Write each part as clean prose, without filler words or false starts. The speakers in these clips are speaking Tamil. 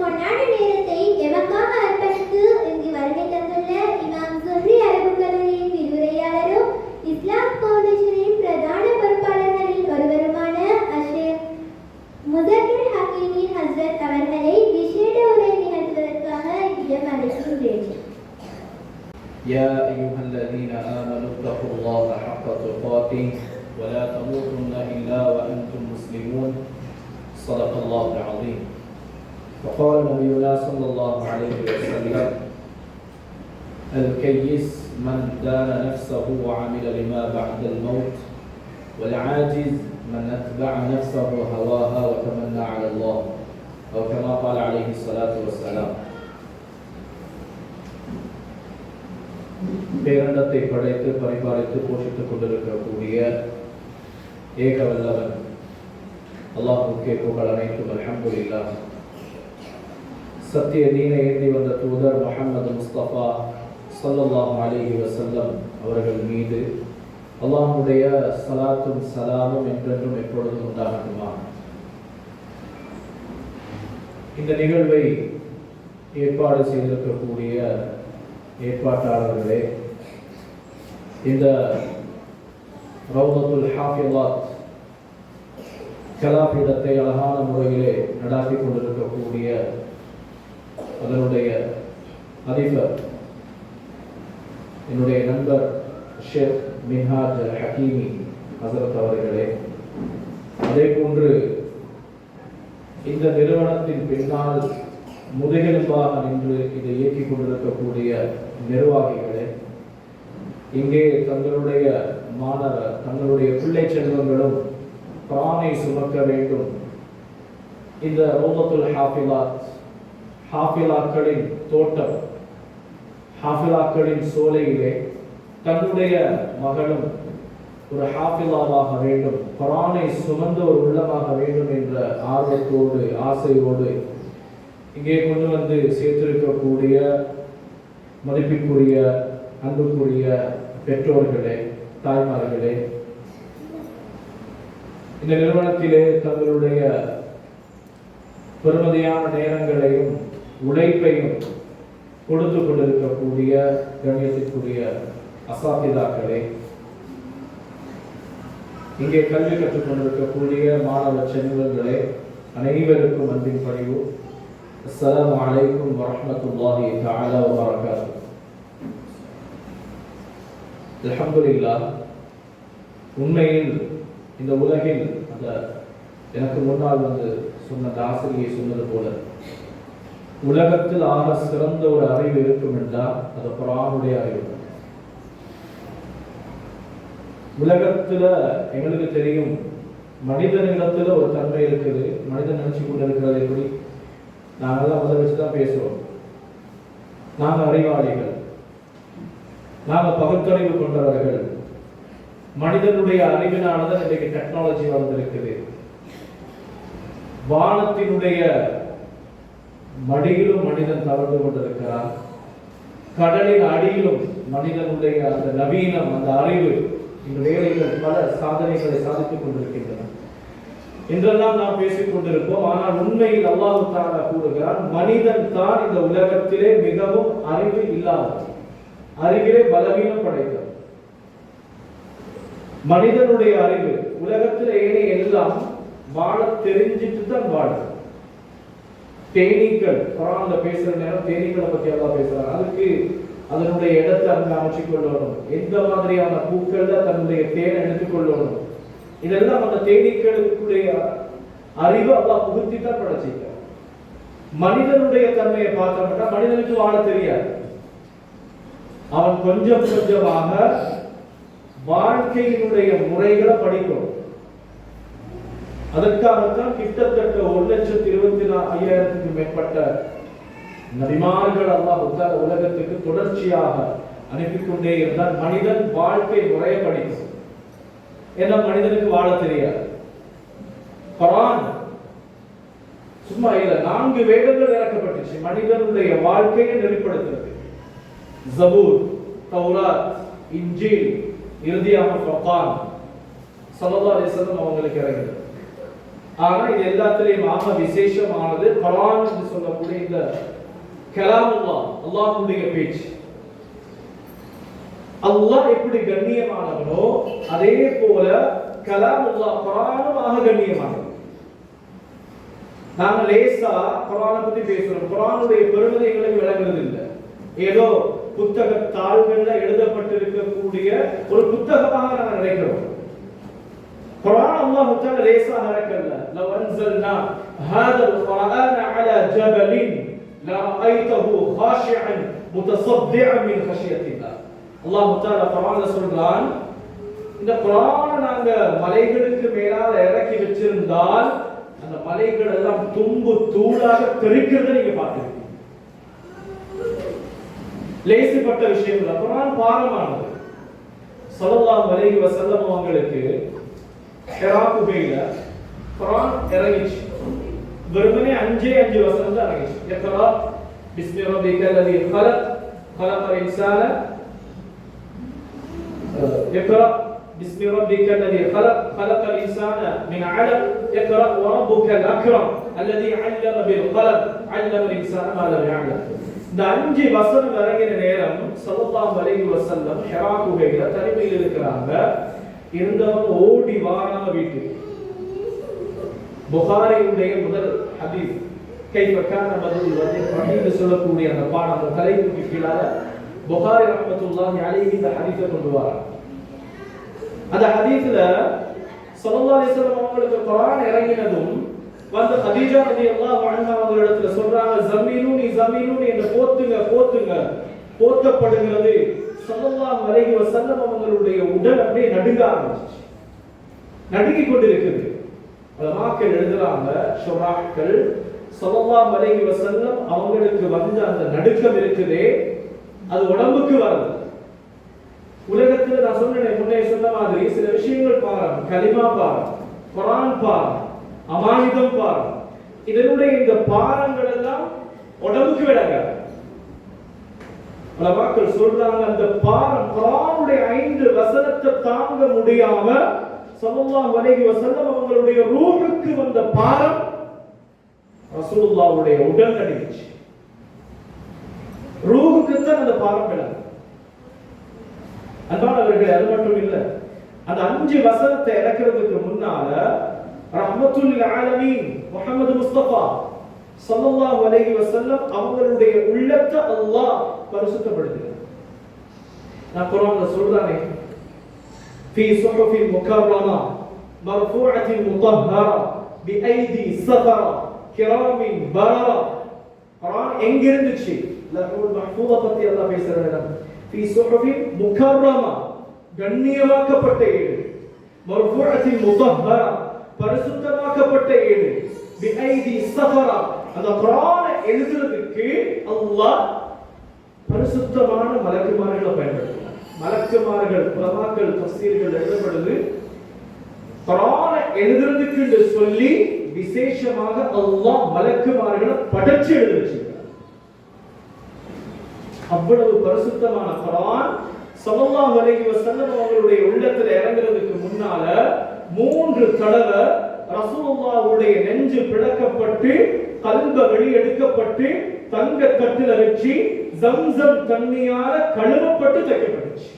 பொன்னான நேரத்தை எமக்காக அர்ப்பணித்து இங்கு வருகை தந்துள்ள இமாம் சுஹ்ரி அரபு கல்லூரியின் விரிவுரையாளரும் இஸ்லாம் ஃபவுண்டேஷனின் பிரதான பொறுப்பாளர்களில் ஒருவருமான அஷேக் முஸக்கிர் ஹக்கீமின் ஹஸ்ரத் அவர்களை விசேட உரை நிகழ்த்துவதற்காக இடம் அழைக்கின்றேன். يا أيها الذين آمنوا اتقوا الله حق تقاته ولا تموتن إلا وأنتم مسلمون صدق الله العظيم. وقال نبينا صلى الله عليه وسلم الكيس من دان نفسه وعمل لما بعد الموت والعاجز من أتبع نفسه هواها وتمنى على الله أو كما قال عليه الصلاة والسلام. பேரண்டத்தை படைத்து பரிபாலித்து போஷித்துக் கொண்டிருக்கக்கூடிய ஏக வல்லவன் அல்லாஹ்வுக்கே புகழ் அனைத்தும் அல்ஹம்துலில்லாஹ். சத்திய தீனை ஏந்தி வந்த தூதர் முஹம்மது முஸ்தபா ஸல்லல்லாஹு அலைஹி வஸல்லம் அவர்கள் மீது அல்லாஹ்வுடைய ஸலாத்தும் ஸலாமும் என்றென்றும் எப்பொழுதும் உண்டாகட்டுமா. இந்த நிகழ்வை ஏற்பாடு செய்திருக்கக்கூடிய ஏற்பாட்டாளர்களே, இந்த ரௌதத்துல் ஹாஃபிலாத் கலாபீடத்தை அழகான முறையிலே நடாத்தி கொண்டிருக்கக்கூடிய அதனுடைய அதிபர் என்னுடைய நண்பர் ஷேக் மின்ஹாஜ் ஹக்கீமி ஹசரத் அவர்களே, அதே போன்று இந்த நிறுவனத்தின் பின்னால் முதுகெலும்பாக நின்று இதை இயக்கிக் கொண்டிருக்கக்கூடிய நிர்வாகிகளே, இங்கே தங்களுடைய மாணவர் தங்களுடைய பிள்ளை செல்வங்களும் குர்ஆனை சுமக்க வேண்டும், இந்த ரௌதத்துல் ஹாஃபிலாத் ஹாஃபிலாக்களின் தோட்டம் ஹாஃபிலாக்களின் சோலையிலே தன்னுடைய மகளும் ஒரு ஹாஃபிலாவாக வேண்டும், குர்ஆனை சுமந்த ஒரு உள்ளமாக வேண்டும் என்ற ஆர்வத்தோடு ஆசையோடு இங்கே கொண்டு வந்து சேர்த்திருக்கக்கூடிய மதிப்பிற்குரிய அன்புக்குரிய பெற்றோர்களே, தாய்மார்களே, இந்த நிறுவனத்திலே தங்களுடைய பெருமதியான நேரங்களையும் உழைப்பையும் கொடுத்து கொண்டிருக்கக்கூடிய கண்ணியத்திற்குரிய அசாத்திதாக்களே, இங்கே கல்வி கற்றுக் கொண்டிருக்கக்கூடிய மாணவ செல்வங்களே, அனைவருக்கும் அன்பின் பணிவு. அஸ்ஸலாமு அலைக்கும் வரஹ்மத்துல்லாஹி தஆலா வ பரகாத்துஹு. அல்ஹம்துலில்லாஹ். உண்மையில் இந்த உலகில் அந்த எனக்கு முன்னால் வந்து சொன்ன அந்த ஆசிரியை சொன்னது போல உலகத்தில் ஆக சிறந்த ஒரு அறிவு இருக்கும் என்றால் அது குர்ஆனுடைய அறிவு. உலகத்துல எங்களுக்கு தெரியும் மனிதனிடத்துல ஒரு தன்மை இருக்குது. மனிதன் நினைச்சு கொண்டு இருக்கிறது எப்படி? நாங்கெல்லாம் அதை வச்சுதான் பேசுறோம். நாங்க அறிவாளிகள், நாங்க பகுத்தறிவு கொண்டவர்கள். மனிதனுடைய அறிவினால்தான் இன்றைக்கு டெக்னாலஜி வந்திருக்குது. வானத்தினுடைய மடியிலும் மனிதன் தவழ்ந்து கொண்டிருக்கிறான். கடலின் அடியிலும் மனிதனுடைய அந்த நவீனம், அந்த அறிவு, இந்த வேலைகள் பல சாதனைகளை சாதித்துக் கொண்டிருக்கின்றன. என்றெல்லாம் நாம் பேசிக் கொண்டிருப்போம். ஆனால் உண்மையில் அல்லாஹ் தஆலா கூறுகிறான், மனிதன் தான் இந்த உலகத்திலே மிகவும் அறிவு இல்லாதவன், அறிவிலே பலவீனம் படைத்தவன். மனிதனுடைய அறிவு உலகத்தில் ஏனைய எல்லாம் வாழ தெரிஞ்சிட்டு தான் வாழும். தேனீக்கள், குர்ஆன்ல பேசுற நேரம் தேனீக்களை பத்தி அல்லாஹ் பேசுறாங்க. அதுக்கு அதனுடைய இடத்தை அங்க அமைச்சுக் கொள்ளணும், எந்த மாதிரியான பூக்கள்ல தன்னுடைய தேனை எடுத்துக் கொள்ளணும், இதெல்லாம் அந்த தேனீக்களுடைய அறிவு அல்லாஹ் புகுத்தி தான் படைச்சிருக்கார். மனிதனுடைய தன்மையை பார்த்தோம்னா மனிதனுக்கு வாழ தெரியாது. அவன் கொஞ்சம் கொஞ்சமாக வாழ்க்கையினுடைய முறைகளை படிக்கும். அதற்காகத்தான் கிட்டத்தட்ட 1,25,000 மேற்பட்ட நபிமார்கள் அல்லாஹ் உலகத்துக்கு தொடர்ச்சியாக அனுப்பிக்கொண்டே இருந்தால் மனிதன் வாழ்க்கை முறையை படிக்கும். ஏன்னா மனிதனுக்கு வாழ தெரியாது. குர்ஆன் சும்மா இல்ல, 4 வேதங்கள் இறக்கப்பட்டுச்சு மனிதனுடைய வாழ்க்கையை நெறிப்படுத்துறது. ஜபூர், தௌராத், இன்ஜீல், இறுதியாக குர்ஆன் ஸல்லல்லாஹு அலைஹி வஸல்லம் அவங்களுக்கு இறங்கியது. ஆனா இது எல்லாத்திலையும் ஆக விசேஷமானது குர்ஆன் என்று சொல்லக்கூடிய இந்த கலாமுல்லாஹ், அல்லாஹ்வுடைய பேச்சு. அல்லாஹ் எப்படி கண்ணியமானவனோ அதே போல கலாமுல்லாஹ் குர்ஆனும் ஆக கண்ணியமானது. நாங்க லேசா குர்ஆனை பத்தி பேசுறோம், குர்ஆனுடைய பெருமதி எங்களுக்கு விளங்குறது இல்லை. ஏதோ புத்தக தாள்கள்ல எழுதப்பட்டிருக்கக்கூடிய ஒரு புத்தகமாக நாங்கள் நினைக்கிறோம். குர்ஆன் அல்லாஹ் தஆலா லேசாக இறக்கல. லவ் அன்ஸல்னா ஹாதல் குர்ஆன அலா ஜபலின் லரஐதஹு காஷிஅன் முத்தஸத்திஅன் மின் கஷியத்தில்லாஹ். அல்லாஹ் தஆலா குர்ஆன்ல சொல்றான், இந்த குர்ஆனை நாங்க மலைகளுக்கு மேலால இறக்கி வச்சிருந்தால் அந்த மலைகள் எல்லாம் தும்பு தூளாக தெரிக்கிறத நீங்க பார்த்திருக்கீங்க. லேசிப்பட்ட விஷயம் இல்ல, குர்ஆன் பாரமானது. ஸல்லல்லாஹு அலைஹி வஸல்லம் அவங்களுக்கு ஹிரா குகையில குர்ஆன் இறங்கிச்சு. வெறுமனே 5 வசனம் தான் இறங்கிச்சு. இக்ரா பிஸ்மி ரப்பிக்கல் லதீ خلق خلق الانسان اقرأ بسم ربك الذي خلق خلق الانسان من علق اقرأ وربك الاكرم الذي علم بالقلم علم الانسان ما لم يعلم. இந்த 5 வசனம் இறங்கின நேரம் ஸல்லல்லாஹு அலைஹி வஸல்லம் ஹிரா குகையில தனிமையில் இருக்கிறாங்க. இருந்தவங்க ஓடி வாராங்க வீட்டுக்கு. புகாரியுடைய முதல் ஹதீஸ் கைஃப கான பதுல் வஹீன்னு சொல்லக்கூடிய அந்த பாடம், அந்த தலைப்புக்கு கீழால புகாரி ரஹ்மத்துல்லாஹி அலைஹி இந்த ஹதீஸை கொண்டு வராங்க. அந்த ஹதீஸ்ல ஸல்லல்லாஹு அலைஹி வஸல்லம் அவங்களுக்கு குர்ஆன் இறங்கினதும் வந்து கதீஜா ரலியல்லாஹு அன்ஹா அவங்களிடத்துல சொல்றாங்க, ஜமீலுனி ஜமீலுனி என்று போத்துங்க போத்துங்க. போத்தப்படுகிறது. ஸல்லல்லாஹு அலைஹி வஸல்லம் அவங்களுடைய உடல் அப்படியே நடுங்க ஆரம்பிச்சு, நடுங்கிக் கொண்டிருக்குது. உலமாக்கள் எழுதுறாங்க, ஷுராஹ்கள், ஸல்லல்லாஹு அலைஹி வஸல்லம் அவங்களுக்கு வந்த அந்த நடுக்கம் இருக்குதே அது உடம்புக்கு வரல. உலகத்துல நான் சொன்னேன் முன்னே சொன்ன மாதிரி சில விஷயங்கள் பாருங்க, கலிமா பாருங்க, குர்ஆன் பாருங்க, அமானிதம் பாருங்க, இதனுடைய இந்த பாரங்கள் எல்லாம் உடம்புக்கு விளங்காது. உலமாக்கள் சொல்றாங்க, அந்த பாரம் குர்ஆனுடைய 5 வசனத்தை தாங்க முடியாம ஸல்லல்லாஹு அலைஹி வஸல்லம் அவங்களுடைய ரூஹுக்கு வந்த பாரம் ரசூலுல்லாஹ்வுடைய உடல் நடுங்கிச்சு. ரூஹுக்கு தான் அந்த பாரம் விளங்கும். அன்பானவர்களே, அது மட்டும் இல்ல, அந்த 5 வசனத்தை இறக்கிறதுக்கு முன்னால ரஹ்மத்துல் ஆலமீன் முஹம்மது முஸ்தபா ஸல்லல்லாஹு அலைஹி வஸல்லம் அவங்களுடைய உள்ளத்தை அல்லாஹ் பரிசுத்தப்படுத்துகிறார். நான் குர்ஆன்ல சொல்றானே, في صحف مكرمة مرفوعة مطهرة بأيدي سفرة كرام بررة. குர்ஆன் எங்க இருந்துச்சு? லஹ்வுல் மஹ்ஃபூஸ பத்தி அல்லாஹ் பேசுறாரு. في صحف مكرمة கண்ணியமாக்கப்பட்ட ஏடு, مرفوعة مطهرة பரிசுத்தமாக்கப்பட்ட ஏடு, بأيدي سفرة. அந்த குர்ஆனை எழுதுறதுக்கு அல்லாஹ் பரிசுத்தமான மலக்குமார்களை பயன்படுத்தினார். மலக்குமார்கள், உலமாக்கள், தஃசீர்கள் எழுதப்படுது குர்ஆனை எழுதுறதுக்கு என்று சொல்லி விசேஷமாக அல்லாஹ் மலக்குமார்களை படைச்சு எழுத வச்சிருக்கார். அவ்வளவு பரிசுத்தமான குர்ஆன் ஸல்லல்லாஹு அலைஹி வஸல்லம் அவங்களுடைய உள்ளத்துல இறங்குறதுக்கு முன்னால 3 தடவை ரசூலுல்லாஹ்வுடைய நெஞ்சு பிளக்கப்பட்டு கல்ப வெளியெடுக்கப்பட்டு தங்க தட்டுல வச்சு ஜம்சம் தண்ணியால கழுவப்பட்டு தைக்கப்பட்டுச்சு.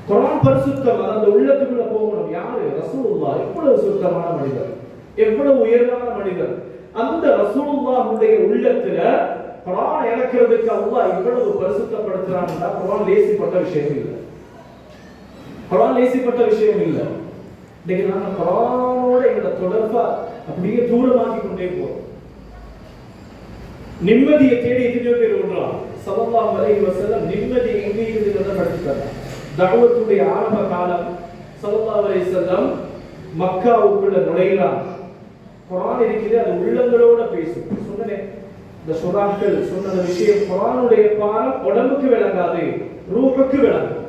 குர்ஆன் பரிசுத்தம், அந்த உள்ளத்துக்குள்ள போகணும். யாரு? ரசூலுல்லாஹ். எவ்வளவு சுத்தமான மனிதர், எவ்வளவு உயர்வான மனிதர். அந்த ரசூலுல்லாஹ்வுடைய உள்ளத்துல குர்ஆன் இறக்கிறதுக்கு அல்லாஹ் இவ்வளவு பரிசுத்தப்படுத்துறான்னா குர்ஆன் லேசிப்பட்ட விஷயம் இல்லை. குர்ஆன் லேசிப்பட்ட விஷயம் இல்லை. இன்னைக்கு நாம குர்ஆனோட எங்களோட தொடர்பை அப்படியே தூரமாக்கி கொண்டே போறோம். நிம்மதியை தேடி எத்தனையோ பேர் ஓடுறாங்க. ஸல்லல்லாஹு அலைஹி வஸல்லம் நிம்மதி எங்க இருக்குதுன்னு படிச்சுட்டாங்க. தஅவத்துடைய ஆரம்ப காலம் ஸல்லல்லாஹு அலைஹி வஸல்லம் மக்காவுக்குள்ள நுழையிறாங்க. குர்ஆன் இருக்குது, அது உள்ளங்களோட பேசும். சொன்னேன், இந்த ஷுராஹ்கள் சொன்ன விஷயம், குர்ஆனுடைய பாரம் உடம்புக்கு விளங்காது, ரூஹுக்கு விளங்கும்.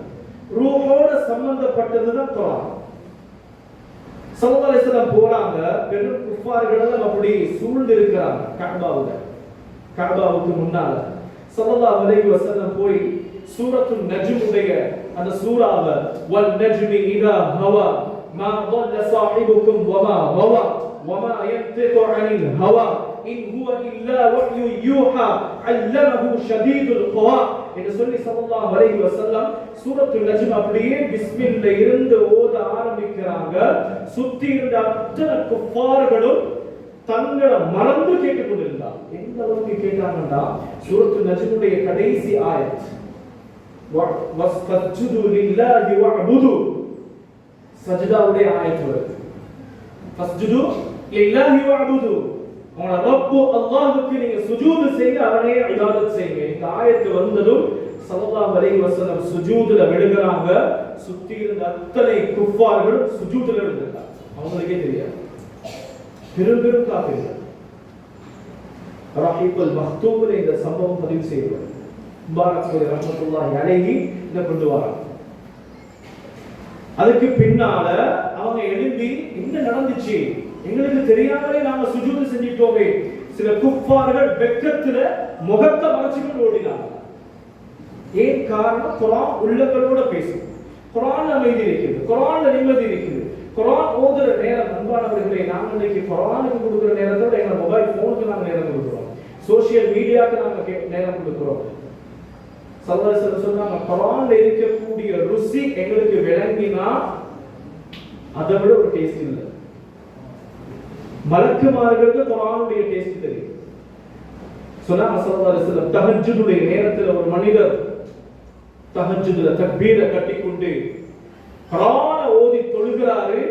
ரூஹோட சம்பந்தப்பட்டதுதான் குர்ஆன். ஸல்லல்லாஹு அலைஹி வஸல்லம் போறாங்க, பெரும் குஃபார்கள் எல்லாம் அப்படி சூழ்ந்து இருக்கிறாங்க கஅபாவுக்கு முன்னால. ஸல்லல்லாஹு அலைஹி வஸல்லம் போய் சூரத்துன் நஜ்ம் உடைய அந்த சூராவை வல் நஜ்மி இதா ஹவா ما ضل صاحبكم وما غوى وما ينطق عن الهوى إن هو إلا وحي يوحى علمه شديد القوى என்று சொல்லி ஸல்லல்லாஹு அலைஹி வஸல்லம் சூரத்துல் நஜ்ம் அப்படியே பிஸ்மில்ல இருந்து ஓத ஆரம்பிக்கிறாங்க. சுத்தி இருந்த அத்தனை குஃபார்களும் தங்களை மறந்து கேட்டுக்கொண்டிருந்தார். எந்த அளவுக்கு கேட்டாங்கன்னா சூரத்துல் நஜ்முடைய கடைசி ஆயத் வஸ்தஜுது லில்லாஹி வஅபுது சஜ்தாவுடைய ஆயத் வருது. ஃபஸ்ஜுது லில்லாஹி வஅபுது, உங்களோட ரப்பு அல்லாஹ்வுக்கு நீங்க சுஜூது செய்து அவனே இபாதத் செய்யுங்க. இந்த ஆயத்து வந்ததும் ஸல்லல்லாஹு அலைஹி வஸல்லம் சுஜூதுல விழுகிறாங்க. சுத்தி இருந்த அத்தனை குஃபார்களும் சுஜூதுல விழுந்தாங்க. அவங்களுக்கே தெரியாது. பெரும் காஃபிர்கள். ரஹீபுல் மக்தூம்ல இந்த சம்பவம் பதிவு செய்யப்படுது. முபாரக் ரஹ்மத்துல்லாஹி அலைஹி இத கொண்டு வராங்க. அதுக்கு பின்னால அவங்க எழும்பி என்ன நடந்துச்சு, எங்களுக்கு தெரியாமலே நாம சுஜூது செஞ்சிட்டோமே. சில குஃபார்கள் வெக்கத்துல முகத்தை மறைச்சுக்கிட்டு ஓடினாங்க. ஏன் காரணம்? குர்ஆன் உள்ளங்களோட பேசும். குர்ஆன்ல அமைதி இருக்குது, குர்ஆன்ல நிம்மதி இருக்குது. குர்ஆன் ஓதுற நேரம் அன்பானவர்களே, நாங்க இன்னைக்கு குர்ஆனுக்கு கொடுக்கிற நேரத்தோட எங்க மொபைல் போனுக்கு நாங்க நேரம் கொடுக்கிறோம், சோசியல் மீடியாக்கு நாங்க நேரம் கொடுக்கிறோம். ஸல்லல்லாஹு அலைஹி வஸல்லம் சொன்னாங்க, குர்ஆன்ல இருக்கக்கூடிய ருசி எங்களுக்கு விளங்கினா அதை விட ஒரு டேஸ்ட் இல்லை. மலக்குமார்களுக்கு குர்ஆனுடைய டேஸ்ட் தெரியும். சொன்னாங்க ஸல்லல்லாஹு அலைஹி வஸல்லம், தஹஜ்ஜுடைய நேரத்துல ஒரு மனிதர் தஹஜ்ஜுல தக்பீரை கட்டிக்கொண்டு குர்ஆனை ஓதி தொழுகிறாரு.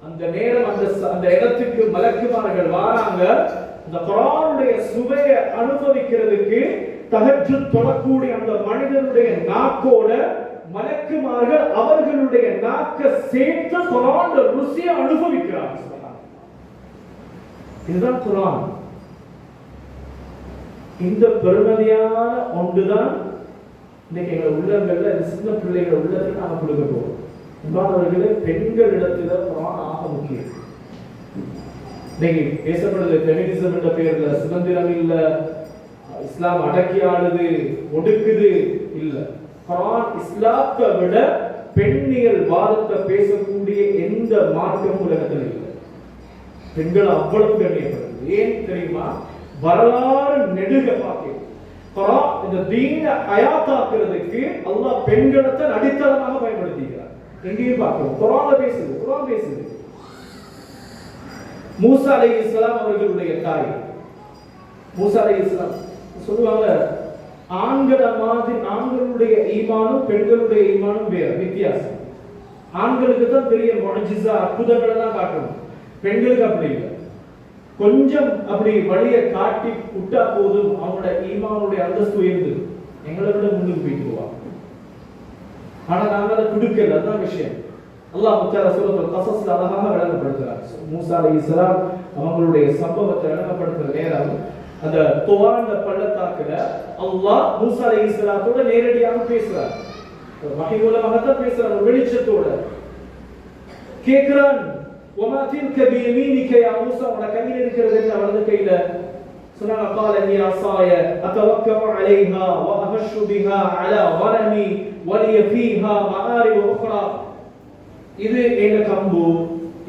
அந்த நேரம் அந்த இடத்துக்கு மலக்குமார்கள் வராங்க. அந்த குர்ஆனுடைய சுவையை அனுபவிக்கிறதுக்கு தஹஜ்ஜுத் தொழக்கூடிய அந்த மனிதனுடைய நாக்கோட மலக்குமார்கள் அவர்களுடைய நாக்க சேர்த்து குர்ஆன் ருசியை அனுபவிக்கிறாங்க. இதுதான் குர்ஆன். இந்த பெருமதியான ஒன்றுதான் இன்னைக்கு எங்க உள்ளங்கள்ல சின்ன பிள்ளைகள் உள்ளத்துல நாம கொடுக்க போறோம். இவ்வாறவர்களே பெண்கள் இடத்துல குர்ஆன் ஆக முக்கியம். இன்னைக்கு பேசப்படுது ஃபெமினிசம் என்ற பெயர்ல சுதந்திரம் இல்ல, இஸ்லாம் அடக்கி ஆளுது ஒடுக்குது இல்ல. குர்ஆன் இஸ்லாத்தை விட பெண்ணியல் வாதத்தை பேசக்கூடிய எந்த மார்க்கமும் உலகத்தில் இல்லை. பெண்கள் அவ்வளவு கண்ணியப்படுது. ஏன் தெரியுமா? வரலாறு நெடுக பார்க்கிறோம். குர்ஆன் இந்த தீன ஹயாத்தாக்குறதுக்கு அல்லாஹ் பெண்களை அடித்தளமாக பயன்படுத்திக்கிறார். எங்கேயும் பார்க்கிறோம். குர்ஆன்ல பேசுது, குர்ஆன் பேசுது. மூசா அலைஹிஸ்ஸலாம் அவர்களுடைய தாய் மூசா அலைஹிஸ்ஸலாம் சொல்லுவாங்க, ஆண்களுடைய ஈமானும் பெண்களுடைய ஈமானும் வேறு, வித்தியாசம். ஆண்களுக்கு தான் பெரிய முஅஜிஸா அற்புதங்களை தான் காட்டணும், பெண்களுக்கு அப்படி இல்லை. கொஞ்சம் அப்படி வழியை காட்டி விட்டா போதும் அவங்களோட ஈமானுடைய அந்தஸ்து உயர்ந்து எங்களை விட முன்னுக்கு போயிட்டுருவாங்க. ஆனா நாங்க அதை கொடுக்கல, அதுதான் விஷயம். அல்லாஹ் தஆலா சூரத்துல் கஸஸ்ல அழகாக விளங்கப்படுத்துறார். மூசா அலைஹிஸ்ஸலாம் அவங்களுடைய சம்பவத்தை விளங்கப்படுத்துற நேரம் அந்த துவான பள்ளத்தாக்குல அல்லாஹ் மூசா அலைஹிஸ்ஸலாத்தோட நேரடியாக பேசுறார். வஹீ மூலமாக தான் பேசுறார், வெளிச்சத்தோட கேக்குறான். وما تلك بيمينك يا موسى, உன கையில இருக்கிறது என்ன? வலது கையில. சொன்னாங்க, قال هي عصاي اتوكل عليها واهش بها على غنمي ولي فيها مآرب اخرى. இது எங்க கம்பு,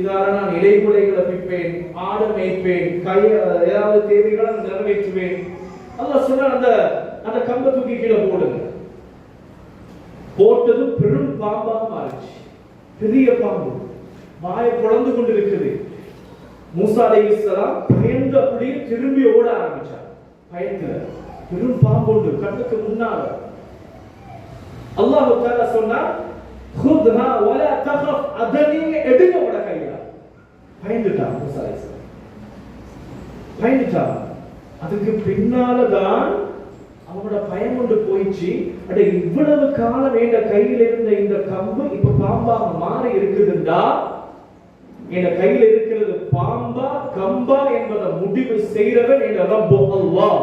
இதால நான் இலைக்குலைகளை பிப்பேன், ஆடு மேய்ப்பேன், ஏதாவது தேவைகளை நிறைவேற்றுவேன். அல்லாஹ் சொன்ன அந்த கம்பை தூக்கி கீழே போடுங்க. போட்டது பெரும் பாம்பாக மாறிச்சு. பெரிய பாம்பு வாயை பொளந்து கொண்டிருக்குது. மூசா அலைஹிஸ்ஸலாம் பயந்து அப்படியே திரும்பி ஓட ஆரம்பிச்சார். பயத்துல பெரும் பாம்பு உண்டு கண்ணுக்கு முன்னால. அல்லாஹ் தஆலா சொன்னார், خذها ولا تخف, அதனை எடுங்க உட கையில. பயந்துட்டான் மூசா அலைஹிஸ்ஸலாம், பயந்துட்டான். அதுக்கு பின்னால தான் அவனோட பயம் கொண்டு போயிடுச்சு. அட இவ்வளவு காலம் என்ற கையில இருந்த இந்த கம்பு இப்ப பாம்பாக மாறி இருக்குதுண்டா, என் கையில இருக்கிறது பாம்பா கம்பா என்பதை முடிவு செய்றவன் என் ரப்பு அல்லாஹ்.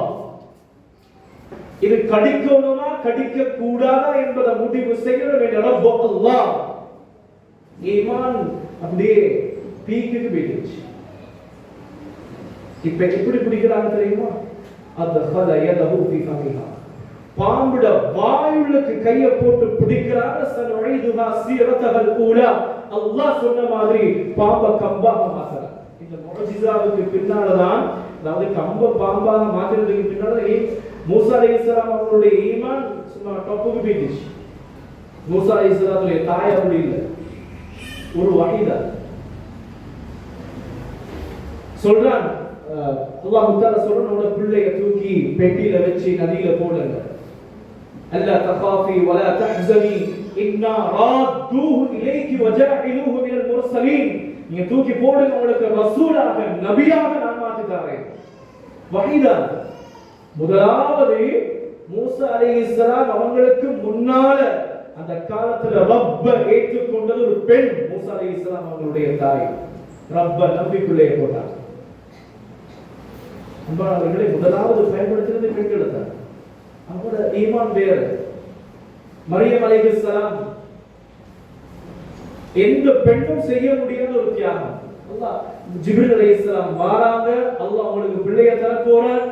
இது கடிக்கணுமா கடிக்க கூடாதா என்பதை முடிவு செய்றவன் என் ரப்பு அல்லாஹ். ஈமான் அப்படியே பீக்குக்கு போயிடுச்சு. இப்ப எப்படி பிடிக்கிறாங்க தெரியுமா? அதஹல யதஹு ஃபீ ஃபமிஹா, பாம்புட வாயுளுக்கு கையை போட்டு பிடிக்கிறாங்க. சனுஈதுஹா சீரத்தஹல் ஊலா, அல்லாஹ் சொன்ன மாதிரி பாம்ப கம்பாக மாத்தறான். இந்த முஅஜிஸாவுக்கு பின்னாலதான், அதாவது கம்ப பாம்பாக மாத்துறதுக்கு பின்னால மூசா அலைஹிஸ்ஸலாம் அவங்களுடைய ஈமான் சும்மா டாப்புக்கு போயிடுச்சு. மூசா அலைஹிஸ்ஸலாத்துடைய தாய் அப்படி இல்லை, ஒரு வஹீதா சொல்றான். அல்லாஹ் தஆலா சொல்றான், உங்க பிள்ளைய தூக்கி பெட்டியில வச்சு நதியில போடுங்க. அல்லா தகாஃபி வலா தஹ்ஸனி இன்னா ராத்தூஹு இலைக்கி வஜாஇலுஹு மினல் முர்ஸலீன். நீங்க தூக்கி போடுங்க, உங்களுக்கு ரசூலாக நபியாக நான் மாத்தி தரேன். வஹீதா முதலாவது மூசா அலைஹிஸ்ஸலாம் அவங்களுக்கு முன்னால அந்த காலத்துல ரப்ப ஏற்றுக்கொண்டது ஒரு பெண். மூசா அலைஹிஸ்ஸலாம் அவங்களுடைய தாய் ரப்ப நபிக்குள்ளே போட்டாங்க. அன்பானவர்களை முதலாவது பயன்படுத்தினது பெண்களை தான். அவங்களோட ஈமான் வேறு. மரியம் அலைஹிஸ்ஸலாம் எந்த பெண்ணும் செய்ய முடியாத ஒரு தியாகம். அல்லாஹ் ஜிப்ரீல் அலைஹிஸ்ஸலாம் வராங்க, அல்லாஹ் அவங்களுக்கு பிள்ளைய தர போறார்.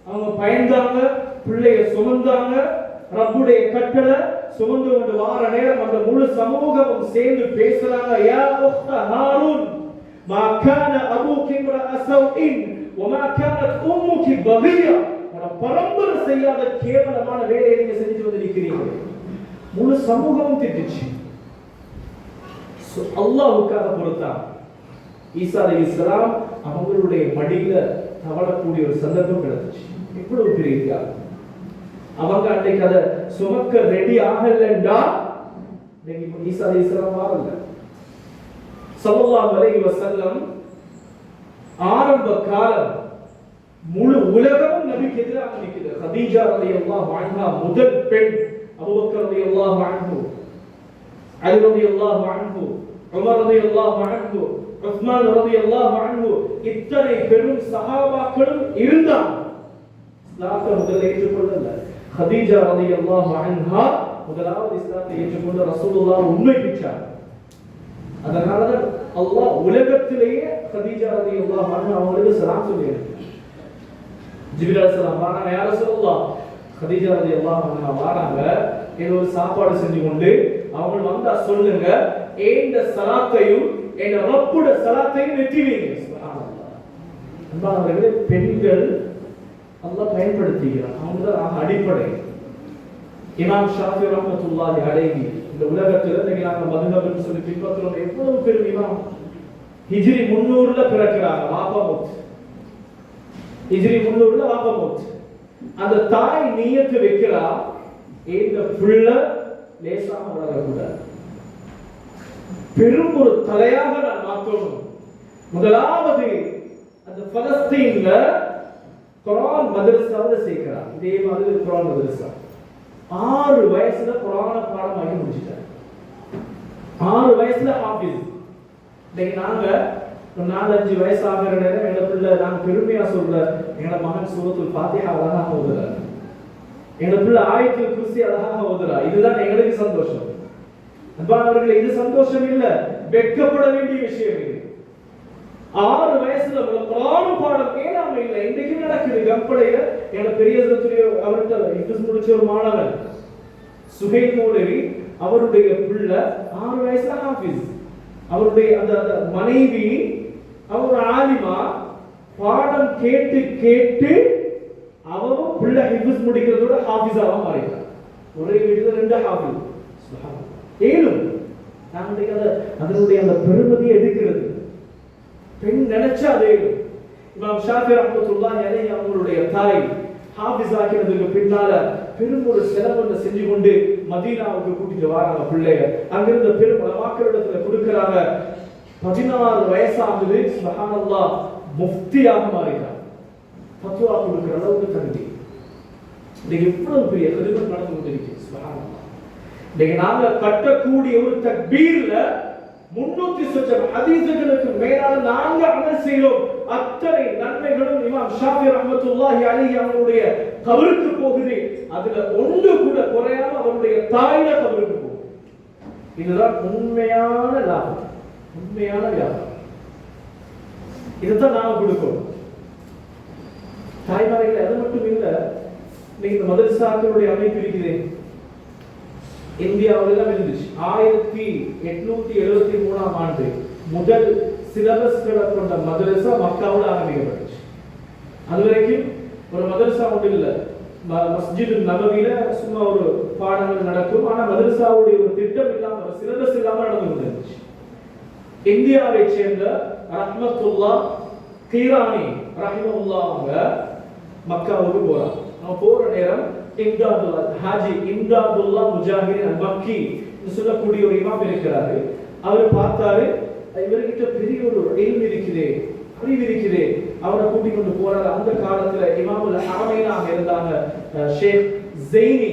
அவங்க பயந்தாங்க, பிள்ளைய சுமந்தாங்க. ரப்புடைய கட்டளை சுமந்து கொண்டு வார நேரம் அந்த முழு சமூகமும் சேர்ந்து பேசுறாங்க. யா உக்த ஹாரூன் மா கான அபூகி இம்ரஅ ஸௌஇன் வமா கானத் உம்முகி பகியா. பரம்பரை செய்யாத கேவலமான வேலையை நீங்க செஞ்சு வந்திருக்கிறீங்க. முழு சமூகமும் திட்டுச்சு. அல்லாஹ்வுக்காக பொறுத்தான். ஈசா அலைஹிஸ்ஸலாம் அவங்களுடைய மடியில தவழக்கூடிய ஒரு சந்தர்ப்பம் கிடைச்சு. இவ்வளவு பெரிய தியாகம். அவங்க அன்னைக்கு அதை சுமக்க ரெடி ஆகலண்டா ஈசா அலைஹிஸ்ஸலாம் வரல. ஸல்லல்லாஹு அலைஹி வஸல்லம் ஆரம்ப காலம் முழு உலகமும் நபிக்கு எதிராக நிற்கிறது. கதீஜா ரலியல்லாஹு அன்ஹா முதல் பெண், அபூபக்கர் ரலியல்லாஹு அன்ஹு, அலி ரலியல்லாஹு அன்ஹு, உமர் ரலியல்லாஹு அன்ஹு, உஸ்மான் ரலியல்லாஹு அன்ஹு, இத்தனை பெரும் சஹாபாக்களும் இருந்தாங்க. இஸ்லாத்தை முதல்ல ஏற்றுக்கொள்ளல. கதீஜா ரலியல்லாஹு அன்ஹா முதலாவது இஸ்லாத்தை ஏற்றுக்கொண்ட ரசூலுல்லாஹ் உண்மைப்பிச்சார். அதனால அல்லாஹ் உலகத்திலேயே கதீஜா ரலியல்லாஹு அன்ஹா அவங்களுக்கு சலாம் சொல்லியிருக்கார். ஜிப்ரீல் அலைஹிஸ்ஸலாம் வராங்க, யா ரசூலுல்லாஹ், கதீஜா ரலியல்லாஹு அன்ஹா வராங்க, ஏதோ ஒரு சாப்பாடு செஞ்சு கொண்டு அவங்க வந்தா சொல்லுங்க, ஏண்ட சலாத்தையும் என் ரப்புட சலாத்தையும் வெற்றி வைங்க. சுப்ஹானல்லாஹ். அன்பானவர்களே, பெண்கள் அல்லாஹ் பயன்படுத்திக்கிறான். அவங்க தான் அடிப்படை. இமாம் ஷாஃபி ரஹ்மத்துல்லாஹி அலைஹி இந்த உலகத்துல இன்னைக்கு நாங்க மதுஹப்னு சொல்லி பின்பற்றுறோம். எவ்வளவு பெரும் இமாம். ஹிஜ்ரி 300ல பிறக்கிறாங்க, வாப்பா மௌத். ஹிஜ்ரி 300ல வாப்பா மௌத். அந்த தாய் நியத்து வைக்கிறா, இந்த புள்ள லேசாக வளரக்கூடாது, பெரும் ஒரு தலையாக நான் மாற்றணும். முதலாவது அந்த பலஸ்தீன்ல குர்ஆன் மதரசாவில் சேர்க்கிறார். இதே மாதிரி குர்ஆன் மதரசா 6 வயசுல குர்ஆன பாடமாக்கி முடிச்சிட்டார். 6 வயசுல ஹாஃபிஸ். இன்னைக்கு நாங்க 4-5 வயசு ஆகிற நேரம் எங்க பிள்ளை, நாங்க பெருமையா சொல்ற, எங்க மகன் சூரத்துல் ஃபாத்திஹா அழகாக ஓதுறார், எங்க பிள்ளை ஆயத்துல் குர்சி அழகாக ஓதுறார். இதுதான் எங்களுக்கு சந்தோஷம். அன்பானவர்களே, இது சந்தோஷம் இல்ல, வெட்கப்பட வேண்டிய விஷயம் இது. 6 வயசுல குர்ஆன் பாடம் ஏனாம இல்ல. இன்னைக்கு நடக்குது கம்பளையில. எங்க பெரிய அவர்கிட்ட இப்ஸ் முடிச்ச ஒரு மாணவன் சுஹைல் மௌலவி, அவருடைய பிள்ளை 6 வயசுல ஹாஃபிஸ். அவருடைய அந்த மனைவி அவர் ஆலிமா, பாடம் கேட்டு கேட்டு அவரும் பிள்ளை ஹிஃப்ஸ் முடிக்கிறதோட ஹாஃபிஸாவா மாறிட்டார். ஒரே வீட்டுல 2 ஹாஃபிஸ். சுப்ஹானல்லாஹ். ஏனும் நாங்க அதனுடைய அந்த பெருமதியை எடுக்கிறது. பெண் நினைச்சா அதே. இமாம் ஷாஃபி ரஹ்மத்துல்லாஹி அலைஹி அவங்களுடைய தாய் ஹாஃபிஸ் ஆக்கிறதுக்கு பின்னால பெரும் ஒரு செலவு செஞ்சு கொண்டு மதீனாவுக்கு கூட்டிட்டு வராங்க பிள்ளைய. அங்கிருந்த பெரும் உலமாக்களிடத்துல கொடுக்கறாங்க. 16 வயசாகுது. சுப்ஹானல்லாஹ், முஃப்தியாக மாறிட்டார். ஃபத்வா கொடுக்கிற அளவுக்கு தகுதி. இன்னைக்கு எவ்வளவு பெரிய கருத்து நடந்து கொண்டிருக்கு. சுப்ஹானல்லாஹ். இன்னைக்கு நாங்க கட்டக்கூடிய ஒரு தக்பீர்ல 300 சொச்சம் ஹதீஸ்களுக்கு மேலான நாங்க அமல் செய்றோம். அத்தனை நன்மைகளும் இமாம் ஷாஃபி ரஹ்மத்துல்லாஹி அலைஹி அவருடைய கபருக்கு போகுது. அதுல ஒன்று கூட குறையாம அவருடைய தாயில கபருக்கு போகுது. இதுதான் உண்மையான லாபம், உண்மையான வியாபாரம். இதுதான் நாம கொடுக்கணும். தாய்மார்கள் அது மட்டும் இல்ல, இன்னைக்கு இந்த மதரசாக்களுடைய அமைப்பு இருக்குது. இந்தியாவில் இருந்துச்சு. 1873 ஆண்டு முதல் சிலபஸ்களை கொண்ட மதரசா மக்காவில் ஆரம்பிக்கப்பட்டுச்சு. அது வரைக்கும் ஒரு மதரசா ஒன்று இல்லை. மஸ்ஜித் நபவியில சும்மா ஒரு பாடங்கள் நடக்கும். ஆனா மதரசாவுடைய ஒரு திட்டம் இல்லாம, ஒரு சிலபஸ் இல்லாம நடந்து கொண்டிருந்துச்சு. இந்தியாவை சேர்ந்த ரஹ்மத்துல்லா கீரானி ரஹிமஹுல்லா அவங்க மக்காவுக்கு போறாங்க. நம்ம போற நேரம் இம்தாதுல்லா ஹாஜி இம்தாதுல்லா முஜாஹிர் அல்-மக்கி சொல்லக்கூடிய ஒரு இமாம் இருக்கிறாரு. அவர் பார்த்தாரு, இவர்கிட்ட பெரிய ஒரு இல்ம் இருக்குது, அறிவு இருக்குது. அவரை கூட்டிக் கொண்டு போறாரு. அந்த காலத்துல இமாமுல் ஹரமைனாக இருந்தாங்க ஷேக் ஜெய்னி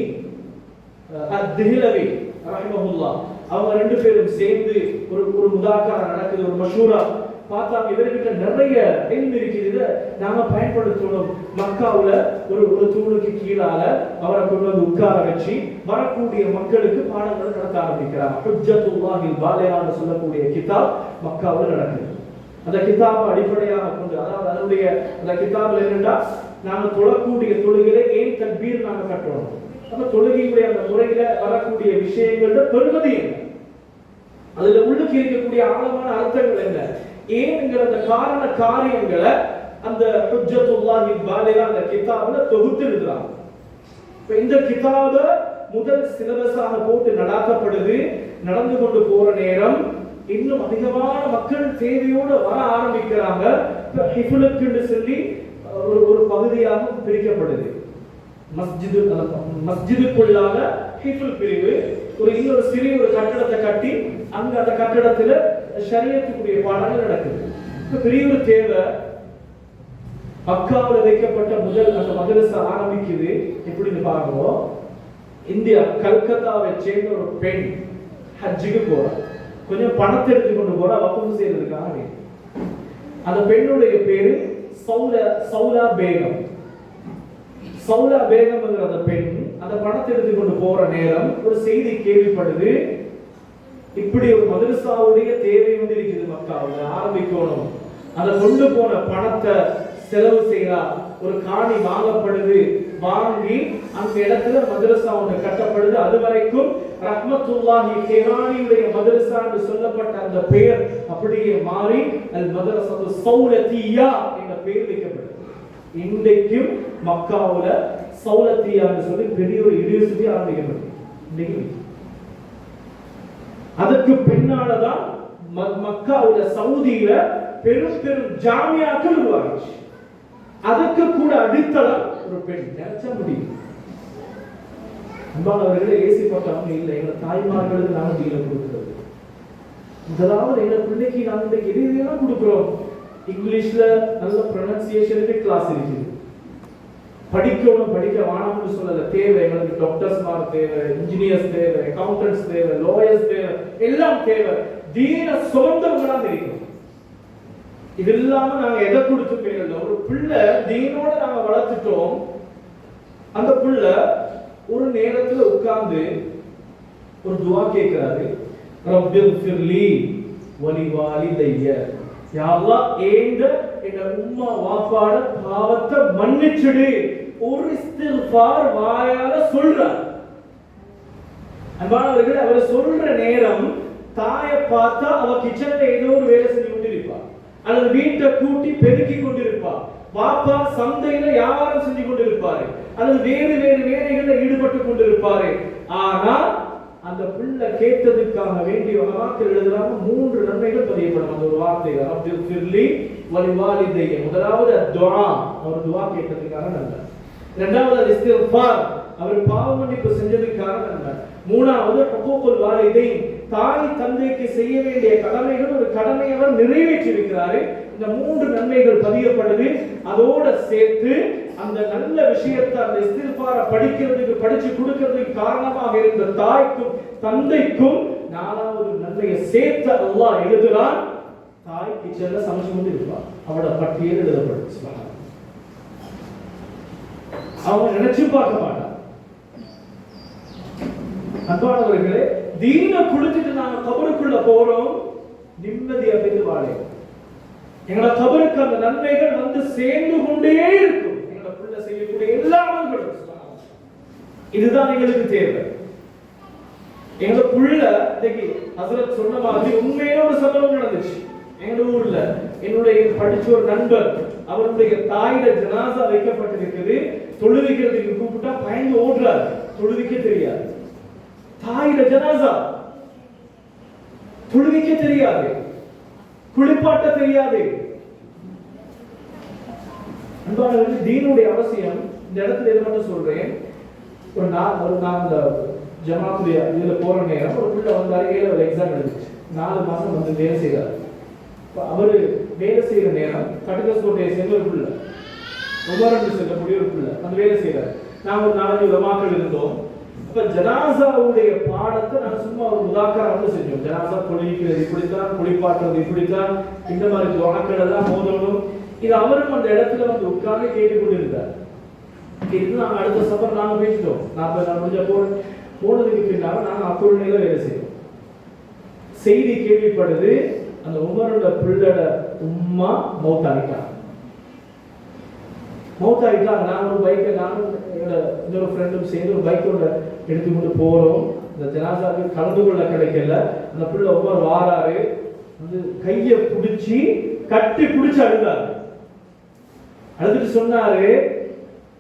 அத்-திஹ்லவி ரஹிமஹுல்லா. அவங்க ரெண்டு பேரும் சேர்ந்து ஒரு முதாக்கரா நடக்குது, ஒரு மஷூரா. பார்த்தா இவர்கிட்ட நிறைய இல்ம் இருக்குது, நாம பயன்படுத்தணும். மக்காவுல ஒரு தூணுக்கு கீழால அவரை கொண்டு வந்து உட்கார வச்சு வரக்கூடிய மக்களுக்கு பாடங்கள் நடத்த ஆரம்பிக்கிறார். ஹுஜ்ஜத்துல்லாஹில் பாலிகான்னு சொல்லக்கூடிய கிதாப் மக்காவுல நடக்குது. அந்த கிதாபை அடிப்படையாக கொண்டு, அதாவது அதனுடைய அந்த கிதாபில் என்னன்னா, நாங்க தொழக்கூடிய தொழுகையில ஏன் தக்பீர் நாங்க கட்டணும், அந்த தொழுகையுடைய அந்த முறையில வரக்கூடிய விஷயங்களோட பெருமதி என்ன, அதுல உள்ளுக்கு இருக்கக்கூடிய ஆழமான அர்த்தங்கள் என்ன, ஏன்ங்கிற அந்த காரண காரியங்களை அந்த ஹுஜ்ஜத்துல்லாஹில் பாலிகா அந்த கிதாபுல தொகுத்து எழுதுறாங்க. இந்த கிதாப முதல் சிலபஸாக போட்டு நடாத்தப்படுது. நடந்து கொண்டு போற நேரம் இன்னும் அதிகமான மக்கள் தேவையோடு வர ஆரம்பிக்கிறாங்க. ஹிஃபுலுக்கு சொல்லி ஒரு பகுதியாக பிரிக்கப்படுது. மஸ்ஜிதுக்குள்ளாக ஹிஃபுல் பிரிவு, இன்னொரு சிறிய ஒரு கட்டடத்தை கட்டி அங்க அந்த கட்டடத்துல ஷரியத்துக்குரிய பாடங்கள் நடக்குது. பெரிய ஒரு தேவை. மக்காவில் வைக்கப்பட்ட முதல் அந்த மதரசா ஆரம்பிக்குது. எப்படின்னு பார்க்கிறோம், இந்தியா கல்கத்தாவை சேர்ந்த ஒரு பெண் ஹஜ்ஜுக்கு போறா. கொஞ்சம் பணத்தை எடுத்துக்கொண்டு போறா வக்ஃப் செய்யறதுக்காக. அந்த பெண்ணுடைய பேரு சௌலா பேகம். சௌலா பேகம்ங்கிற அந்த பெண் அந்த பணத்தை எடுத்துக்கொண்டு போற நேரம் ஒரு செய்தி கேள்விப்படுது, இப்படி ஒரு மதரசாவுடைய தேவை ஒன்று இருக்குது, மக்காவுல ஆரம்பிக்கணும். அதை கொண்டு போன பணத்தை செலவு செய்யறா. ஒரு காணி வாங்கப்படுது, வாங்கி அந்த இடத்துல மதரசா ஒன்று கட்டப்படுது. அது வரைக்கும் ரஹ்மத்துல்லாஹி கீரானியுடைய மதரசா என்று சொல்லப்பட்ட அந்த பெயர் அப்படியே மாறி அல் மதரசத்து சௌலத்தியா என்ற பெயர் வைக்கப்படுது. இன்றைக்கும் மக்காவுல சௌலத்தியா என்று சொல்லி பெரிய ஒரு யூனிவர்சிட்டி ஆரம்பிக்கப்பட்டது. அதுக்கு பின்னால்தான் மக்காவுல சவுதியில பெரும் பெரும் ஜாமியாக்கள் உருவாகிச்சு. அதுக்கு கூட அடித்தளம் ஒரு பெண். நினைச்சா முடியும். அன்பானவர்களே, ஏசிப்பட்டவங்க இல்லை, எங்க தாய்மார்களுக்கு நாம டீல கொடுக்கிறது. முதலாவது எங்க பிள்ளைக்கு நாம இந்த எதையெல்லாம் கொடுக்கிறோம். இங்கிலீஷ்ல நல்ல ப்ரொனன்சியேஷனுக்கு கிளாஸ் இருக்குது. படிக்கணும், படிக்க வானம்னு சொல்லல. தேவை எங்களுக்கு டாக்டர்ஸ்மார் தேவை, இன்ஜினியர்ஸ் தேவை, அக்கவுண்டன்ட்ஸ் தேவை, லாயர்ஸ் தேவை, எல்லாம் தேவை. தீன சுமந்தவங்களா தெரியும். இது இல்லாம நாங்க எதை கொடுத்து பேரல. ஒரு பிள்ளை தீனோட நாங்க வளர்த்துட்டோம். அந்த பிள்ளை ஒரு நேரத்துல உட்கார்ந்து ஒரு துவா கேட்கிறாரு, ரப்பில் ஃபிர்லி வலிவாலிதைய, யா அல்லாஹ் எங்க உம்மா வாப்பாட பாவத்தை மன்னிச்சுடு. ஒரு இஸ்திக்ஃபார் வாயால சொல்றார். அன்பானவர்களே, அவர் சொல்ற நேரம் தாயை பார்த்தா அவ கிச்சன்ல ஏதோ ஒரு வேலை செஞ்சு கொண்டிருப்பா, அல்லது வீட்டை கூட்டி பெருக்கி கொண்டிருப்பா, பாப்பா சந்தையில வியாபாரம் செஞ்சு கொண்டிருப்பாரு, அல்லது வேறு வேறு வேலைகளில் ஈடுபட்டு கொண்டிருப்பாரு. ஆனா அந்த பிள்ளை கேட்டதுக்காக வேண்டிய வார்த்தை எழுதுறாங்க. 3 நன்மைகள் பதியப்படும் அந்த ஒரு வார்த்தை, ரப்பில் ஃபிர்லி வலிவாலிதைய. முதலாவது துஆ, அவர் துஆ கேட்டதுக்காக நன்மை. இரண்டாவது இஸ்திக்ஃபார், அவர் பாவ மன்னிப்பு செஞ்சதுக்காக நன்மை. மூணாவது ஹுகூகுல் வாலிதைன், தாய் தந்தைக்கு செய்ய வேண்டிய கடமைகள் ஒரு கடமையை அவர் நிறைவேற்றி இருக்கிறாரு. இந்த 3 நன்மைகள் பதியப்படுது. அதோட சேர்த்து அந்த நல்ல விஷயத்தை, அந்த இஸ்திக்ஃபாரை படிக்கிறதுக்கு, படிச்சு கொடுக்கிறதுக்கு காரணமாக இருந்த தாய்க்கும் தந்தைக்கும் 4வது நன்மையை சேர்த்து அல்லாஹ் எழுதுறான். தாய் கிச்சன்ல சமைச்சு கொண்டு இருப்பான், அவளோட பட்டியல் எழுதப்படுது. அவங்க நினைச்சு பார்க்க மாட்டான். அன்பானவர்களே, தீன குடிச்சிட்டு நாங்க கபருக்குள்ள போறோம், நிம்மதி அப்படின்னு வாழ எங்களோட கபருக்கு அந்த நன்மைகள் வந்து சேர்ந்து கொண்டே இருக்கும். எங்களோட பிள்ளை செய்யக்கூடிய எல்லா அமல்களும், இதுதான் எங்களுக்கு தேவை. எங்க புள்ள இன்னைக்கு ஹசரத் சொன்ன மாதிரி உண்மையான ஒரு சம்பவம் நடந்துச்சு. எங்க ஊர்ல என்னுடைய படிச்ச ஒரு நண்பர், அவருடைய தாயோட ஜனாசா வைக்கப்பட்டிருக்குது. தொழுவிக்கிறதுக்கு கூப்பிட்டா பயந்து ஓடுறாரு. தொழுவிக்க தெரியாது. தாயோட ஜனாசா தொழுவிக்க தெரியாது, குளிப்பாட்ட தெரியாது. அன்பானவர்களே, தீனுடைய அவசியம் இந்த இடத்துல எது மட்டும் சொல்றேன். ஒரு நான் இந்த ஜமாத்துடைய இதுல போற நேரம் ஒரு பிள்ளை வந்தாரு, A-level எக்ஸாம் எழுதிச்சு. 4 மாசம் வந்து வேலை செய்யறாரு. அவரு வேலை செய்யற நேரம் கட்டுக்கோட்டையை சேர்ந்த ஒரு பிள்ளை, உமரன் சொல்லக்கூடிய ஒரு பிள்ளை அந்த வேலை செய்யறாரு. நாங்க ஒரு 4 உலமாக்கள் இருந்தோம். அப்ப ஜனாசாவுடைய பாடத்தை நாங்க சும்மா ஒரு முதாக்கரா வந்து செஞ்சோம். ஜனாசா தொழிக்கிறது இப்படித்தான், குளிப்பாட்டுறது இப்படித்தான், இந்த மாதிரி துவாக்கள் எல்லாம் மோதணும். இது அவரும் அந்த இடத்துல வந்து உட்கார்ந்து கேட்டுக்கொண்டு இருந்தார். இது நாங்க அடுத்த சபர் நாங்க பேசிட்டோம். 40 நாள் முடிஞ்ச போனதுக்கு பின்னால நாங்க அக்குள்ளையில வேலை செய்யறோம். செய்தி கேள்விப்படுது, அந்த உமரோட பிள்ளோட உம்மா மௌத்தாயிட்டாங்க. நாங்க ஒரு பைக்கை, நானும் இன்னொரு ஃப்ரெண்டும் சேர்ந்து ஒரு பைக்கோட எடுத்துக்கொண்டு போறோம். இந்த ஜனாசாவுக்கு கலந்து கொள்ள கிடைக்கல. அந்த பிள்ளை உமர் வாராரு, வந்து கையை பிடிச்சி கட்டி பிடிச்சு அழுதாரு. அழுதுட்டு சொன்னாரு,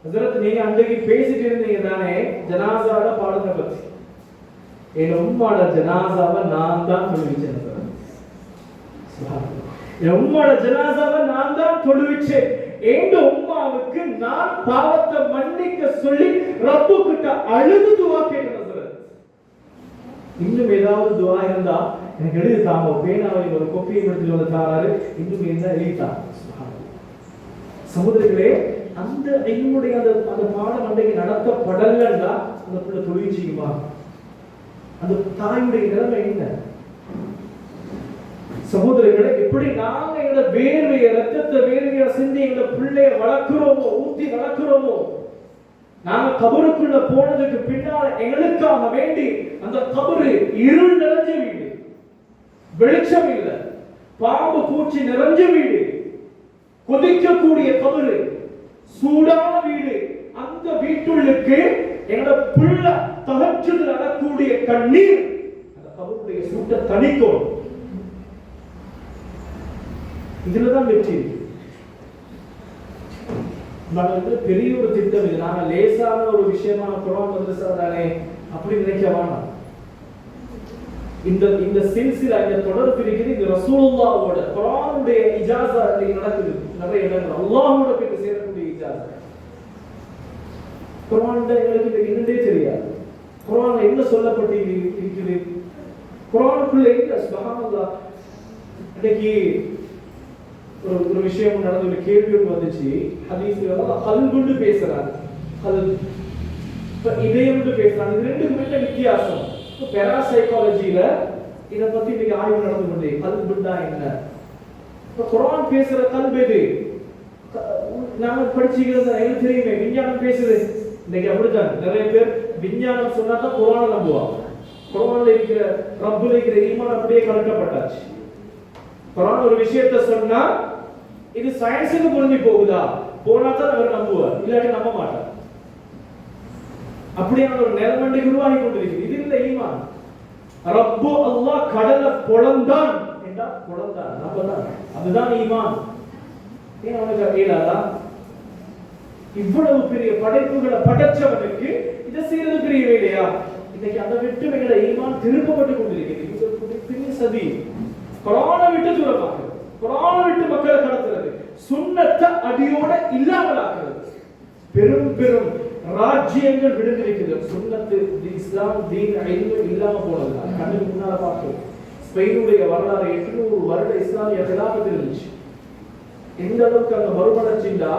ஹஜ்ரத் நீங்க அன்றைக்கு பேசிட்டு இருந்தீங்க தானே ஜனாசாவோட பாடத்தை பத்தி. என் உம்மாட ஜனாசாவை நான் தான் தொழுவிச்சேன். என் உம்மாட ஜனாசாவை நான் தான் தொழுவிச்சேன். எங்க உம்மாவுக்கு நான் பாவத்தை மன்னிக்க சொல்லி ரப்பு கிட்ட அழுது துவா கேட்டேன். இன்னும் ஏதாவது துவா இருந்தா எனக்கு எழுதி தாங்க, பேனாவை ஒரு கொப்பியை எடுத்துட்டு வந்து தாராரு. இன்னும் இருந்தா எழுதிட்டாங்க. சகோதரர்களே, அந்த எங்களுடைய அந்த பாடம் அன்றைக்கு நடத்தப்படலன்னா அந்த பிள்ளை தொழிற்சிக்குமா? அந்த தாயுடைய நிலைமை என்ன? சகோதரர்களை, எப்படி நாங்க எங்களோட வேர்வைய ரத்தத்தை வேர்வைய சிந்தி எங்களோட பிள்ளைய வளர்க்கிறோமோ, ஊத்தி வளர்க்கிறோமோ, நாங்க கபருக்குள்ள போனதுக்கு பின்னால எங்களுக்காக வேண்டி அந்த கபரு இருள் நிறைஞ்ச வீடு, வெளிச்சம் இல்ல, பாம்பு பூச்சி நிறைஞ்ச வீடு, கொதிக்கக்கூடிய கபரு, சூடான வீடு, அந்த வீட்டுள்ளுக்கு எங்களோட பிள்ளை தகச்சுது நடக்கூடிய கண்ணீர் அந்த கபருடைய சூட்டை தணிக்கும். இதுலதான் வெற்றி. பெரிய ஒரு திட்டம் இது. நாங்க லேசான ஒரு விஷயமான குரான் மதரசா தானே அப்படி நினைக்க வேணாம். இந்த சில்சிலா, இந்த தொடர் பிரிக்கிறது இந்த ரசூலுல்லாஹ்வோட குர்ஆனுடைய இஜாஸா நடக்குது. நிறைய இடங்கள் அல்லாஹ்வோட போய் சேரக்கூடிய இஜாஸா. குர்ஆன்ல எங்களுக்கு என்னன்னே தெரியாது. குர்ஆன்ல என்ன சொல்லப்பட்டு இருக்குது, குர்ஆனுக்குள்ள என்ன சுப்ஹானல்லாஹ். இன்னைக்கு ஒரு விஷயம் நடந்த ஒரு கேள்வி வந்துச்சு. ஹதீஸ்ல கல்புன்னு பேசுறாங்க, இதயம்னு பேசுறாங்க. இது ரெண்டுக்குமே வித்தியாசம். பேராசைக்காலஜில இத பத்தி இன்னைக்கு ஆய்வு நடந்து கொண்டே. கல்புன்னா என்ன? குர்ஆன் பேசுற கல்பு எது? நாம படிச்சுக்கிறது எனக்கு தெரியுமே, விஞ்ஞானம் பேசுது. இன்னைக்கு அப்படித்தான் நிறைய பேர் விஞ்ஞானம் சொன்னா தான் குர்ஆனை நம்புவாங்க. குர்ஆன்ல இருக்கிற ரப்புல இருக்கிற ஈமான் அப்படியே கலக்கப்பட்டாச்சு. குர்ஆன் ஒரு விஷயத்தை சொன்னா இது சயின்ஸுக்கு புரிஞ்சு போகுதா, போனா தான் அவர் நம்புவார், இல்லாட்டி நம்ப மாட்டார். அப்படியான ஒரு நிலைமை உருவாகி கொண்டிருக்கிறது. இது இல்லை ஈமான். ரப்பு அல்லாஹ் கடலை பொளந்தான் என்றா பொளந்தான், நம்பதான், அதுதான் ஈமான். ஏன் அவனுக்கு அறியலாதா? இவ்வளவு பெரிய படைப்புகளை படைச்சவனுக்கு இதை செய்யறது பெரிய வேலையா? இன்னைக்கு அதை விட்டு எங்களை ஈமான் திருப்பப்பட்டு கொண்டிருக்கிறது. இது பெரிய சதி. குர்ஆனை விட்டு தூரமாக, குர்ஆனை விட்டு மக்களை கடத்துறது, சுன்னத்தை அடியோட இல்லாமலாக்குறது. பெரும் பெரும் ராஜ்யங்கள் விழுந்திருக்கிறது. சுன்னத்து, இஸ்லாம், தீன் இல்லாம போனது. அது கண்ணுக்கு முன்னால பார்க்கிறோம். ஸ்பெயினுடைய வரலாறு 800 வருட இஸ்லாமிய கிலாபத் இருந்துச்சு. எந்த அளவுக்கு அங்க மறுமலர்ச்சிண்டா,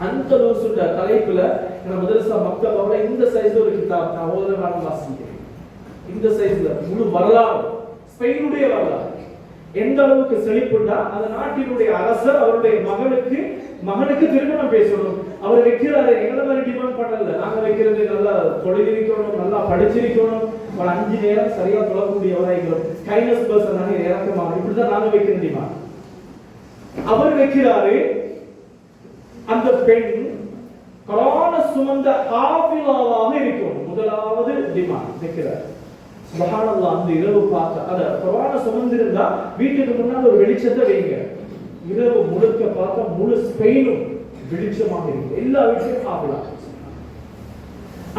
அந்த லூசுட தலைப்புல மதரசா மக்தபாவுல இந்த சைஸ்ல ஒரு கிதாப் நான் ஓதுறேன், வாசிக்கிறேன். இந்த சைஸ்ல முழு வரலாறு, ஸ்பெயினுடைய வரலாறு எந்த அளவுக்கு செழிப்புண்டா, அந்த நாட்டினுடைய அரசர் அவருடைய மகனுக்கு திருமணம் பேசணும். அவர் வைக்கிறாரு, எங்களை மாதிரி டிமாண்ட் பண்ணல. நாங்க வைக்கிறது நல்லா தொழிலிருக்கணும், நல்லா படிச்சிருக்கணும், ஒரு 5 நேரம் சரியா தொழக்கூடியவரா இருக்கணும், கைனஸ் பர்சன் நாங்க இறக்கமாக, இப்படிதான் நாங்க வைக்கிற டிமாண்ட். அவர் வைக்கிறாரு, அந்த பெண் குர்ஆனை சுமந்த ஹாஃபிலாவாக இருக்கும். முதலாவது டிமாண்ட் வைக்கிறார். சுப்ஹானல்லாஹ், அந்த இரவு பார்த்தா அத குர்ஆனை சுமந்திருந்தா வீட்டுக்கு முன்னால் ஒரு வெளிச்சத்தை வைங்க. இரவு முழுக்க பார்த்தா முழு ஸ்பெயினும் வெளிச்சமாக இருக்கு. எல்லா விஷயமும் ஆகலாம்.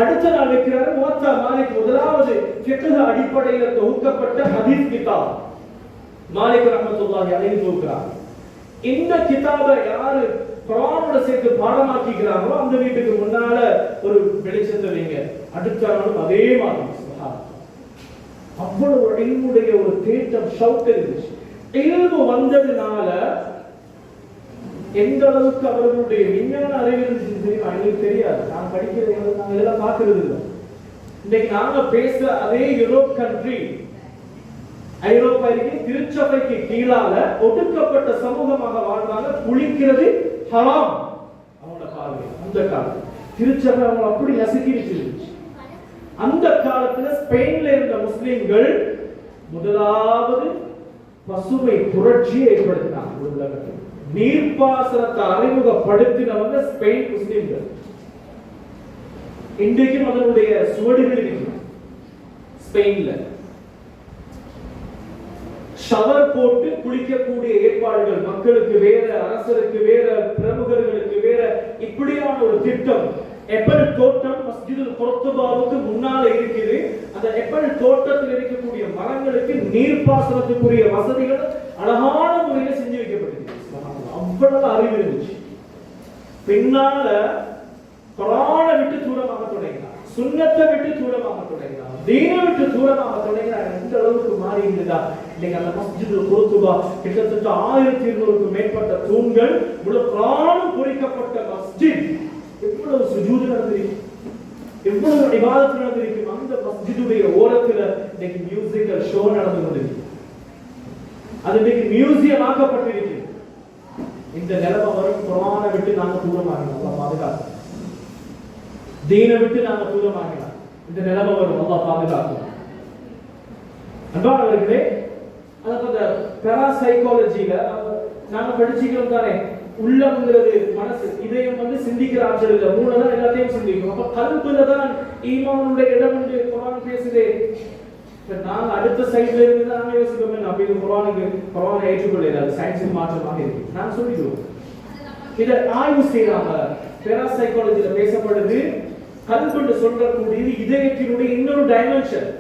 அடுத்த நாள் வைக்கிறாரு முவத்தா மாலிக், முதலாவது ஃபிக்ஹ் அடிப்படையில் தொகுக்கப்பட்ட ஹதீஸ் கிதாப் மாலிக் ரஹ்மத்துல்லாஹி அலைஹி தொகுக்கிறார். இந்த கிதாபை யாரு குர்ஆனோட சேர்த்து பாடமாக்கிக்கிறாங்களோ அந்த வீட்டுக்கு முன்னால ஒரு வெளிச்சத்தை வைங்க. அடுத்த நாளும் அதே மாதிரி. அவ்வளவு இல்முடைய ஒரு தேட்டம் ஷவுட் இருந்துச்சு. இல்மு வந்ததுனால எந்த அளவுக்கு அவர்களுடைய விஞ்ஞான அறிவு இருந்துச்சு தெரியுமா? எங்களுக்கு தெரியாது. நான் படிக்கிறது நாங்க இதெல்லாம் பார்க்கறது இல்லை. இன்னைக்கு நாங்க பேச அதே யூரோப் கண்ட்ரி, ஐரோப்பா இருக்கு, திருச்சபைக்கு கீழால ஒடுக்கப்பட்ட சமூகமாக வாழ்றாங்க. குளிக்கிறது ஹராம் அவங்களோட பார்வை. அந்த காலம் திருச்சபை அவங்க அப்படி நசுக்கிடுச்சு. அந்த காலத்துல ஸ்பெயின்ல இருந்த முஸ்லிம்கள் முதலாவது பசுமை புரட்சியை ஏற்படுத்தினாங்க உலகத்தில். நீர்ப்பாசனத்தை அறிமுகப்படுத்தினவங்க ஸ்பெயின் முஸ்லிம்கள். இன்றைக்கும் அதனுடைய சுவடுகள் இருக்கு. ஸ்பெயின்ல ஷவர் போட்டு குளிக்கக்கூடிய ஏற்பாடுகள், மக்களுக்கு வேற, அரசருக்கு வேற, பிரமுகர்களுக்கு வேற, இப்படியான ஒரு திட்டம். எப்பல் தோட்டம் மஸ்ஜிதுல் குர்துபாவுக்கு முன்னால இருக்குது. அந்த எப்பல் தோட்டத்தில் இருக்கக்கூடிய மரங்களுக்கு நீர்ப்பாசனத்துக்குரிய வசதிகள் அழகான முறையில் செஞ்சு வைக்கப்பட்டிருக்கு. அவ்வளவு அறிவு இருந்துச்சு. பின்னால குர்ஆனை விட்டு தூரமாக தொடங்கினார், சுன்னத்தை விட்டு தூரமாக தொடங்கினார், தீனை விட்டு தூரமாக தொடங்கினார். எந்த அளவுக்கு மாறி இருந்ததா? இன்னைக்கு அந்த மஸ்ஜிதுல் குர்துபா கிட்டத்தட்ட 1200க்கும் மேற்பட்ட தூண்கள், முழு குர்ஆனும் பொறிக்கப்பட்ட மஸ்ஜித். எவ்வளவு சுஜூது நடந்திருக்கு, எவ்வளவு இபாதத் நடந்திருக்கு. அந்த மஸ்ஜிதுடைய ஓரத்துல இன்னைக்கு மியூசிக்கல் ஷோ நடந்து கொண்டிருக்கு. அது இன்னைக்கு மியூசியம் ஆக்கப்பட்டிருக்கு. இந்த நிலைமை வரும். குர்ஆனை விட்டு நாங்க தூரமாகினோம், அல்லாஹ் பாதுகாக்கும். தீனை விட்டு நாங்க தூரமாகினோம், இந்த நிலைமை வரும், அல்லாஹ் பாதுகாக்கும். அன்பானவர்களே, அந்த பேராசைக்காலஜில நாங்க படிச்சுக்கிறோம் தானே, உள்ளம்ங்கிறது மனசு, இதயம் வந்து சிந்திக்கிற ஆற்றல் இல்ல, மூளை தான் எல்லாத்தையும் சிந்திக்கும். அப்ப கல்புல தான் ஈமானுடைய இடம் என்று குர்ஆன் பேசுதே. நாங்க அடுத்த சைடுல இருந்து தான் நாங்க யோசிப்போம், அப்ப இது குர்ஆனை ஏற்றுக்கொள்ளல, அது சயின்ஸுக்கு மாற்றமாக இருக்கு நான் சொல்லிடுவோம். இதை ஆய்வு செய்யறாங்க. பேராசைக்காலஜில பேசப்படுது, கல்புன்னு சொல்லக்கூடியது இதயத்தினுடைய இன்னொரு டைமென்ஷன்,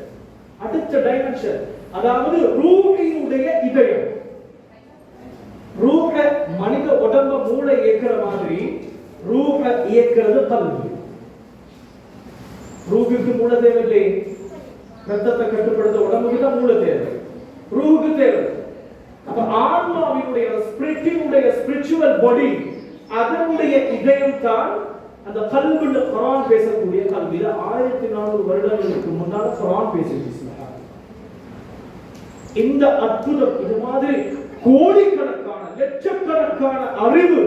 அடுத்த டைமென்ஷன். அதாவது ரூஹினுடைய இதயம். ரூஹ மனித உடம்ப மூளை இயக்குற மாதிரி ரூஹ இயக்குறது கல்வி. ரூஹுக்கு மூளை தேவையில்லை, ரத்தத்தை கட்டுப்படுத்த உடம்புக்கு தான் மூளை தேவை, ரூஹுக்கு தேவை. அப்ப ஆன்மாவினுடைய ஸ்பிரிச்சுவல் பாடி, அதனுடைய இதயம் தான் அந்த கல்வின்னு குர்ஆன் பேசக்கூடிய கல்வியில 1400 வருடங்களுக்கு முன்னால குர்ஆன் பேசிச்சு. இந்த அற்புதம், இது மாதிரி கோடிக்கணக்கான லட்சக்கணக்கான அறிவு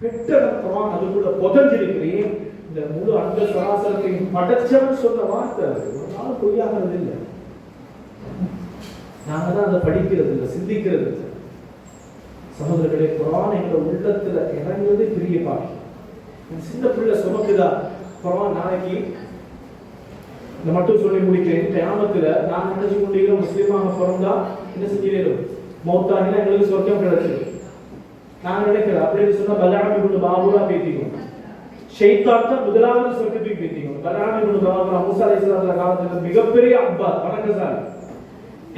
பெற்ற குர்ஆன் அதுக்குள்ள புதைஞ்சிருக்கிறேன். இந்த முழு அண்ட சராசரத்தையும் படைச்சவன் சொன்ன வார்த்தை ஒரு நாள் பொய்யாகிறது இல்லை. நாங்க தான் அதை படிக்கிறது இல்லை, சிந்திக்கிறது இல்லை. சகோதரர்களே, குர்ஆன் எங்க உள்ளத்துல இறங்குவது பெரிய பாக்கியம். சின்ன பிள்ளை சுமக்குதா குர்ஆன் நாளைக்கு இந்த மட்டும் சொல்லி முடிக்கிறேன். கியாமத்துல நான் நினைச்சு கொண்டிருக்கிற முஸ்லிமாக பிறந்தா என்ன செஞ்சிடும், மௌத்தாகினா எங்களுக்கு சொர்க்கம் கிடைச்சிடும் நான் நினைக்கிறேன். அப்படின்னு சொன்னா பலராம் இப்னு பாபுரா பேத்திக்கும், ஷைத்தான் தான் முதலாவது சொர்க்கத்துக்கு பேத்திக்கும். பலராம் இப்னு பாபுரா மூசா அலைஹிஸ்ஸலாம் காலத்துல மிகப்பெரிய அப்பாஸ் வணக்கசாலி.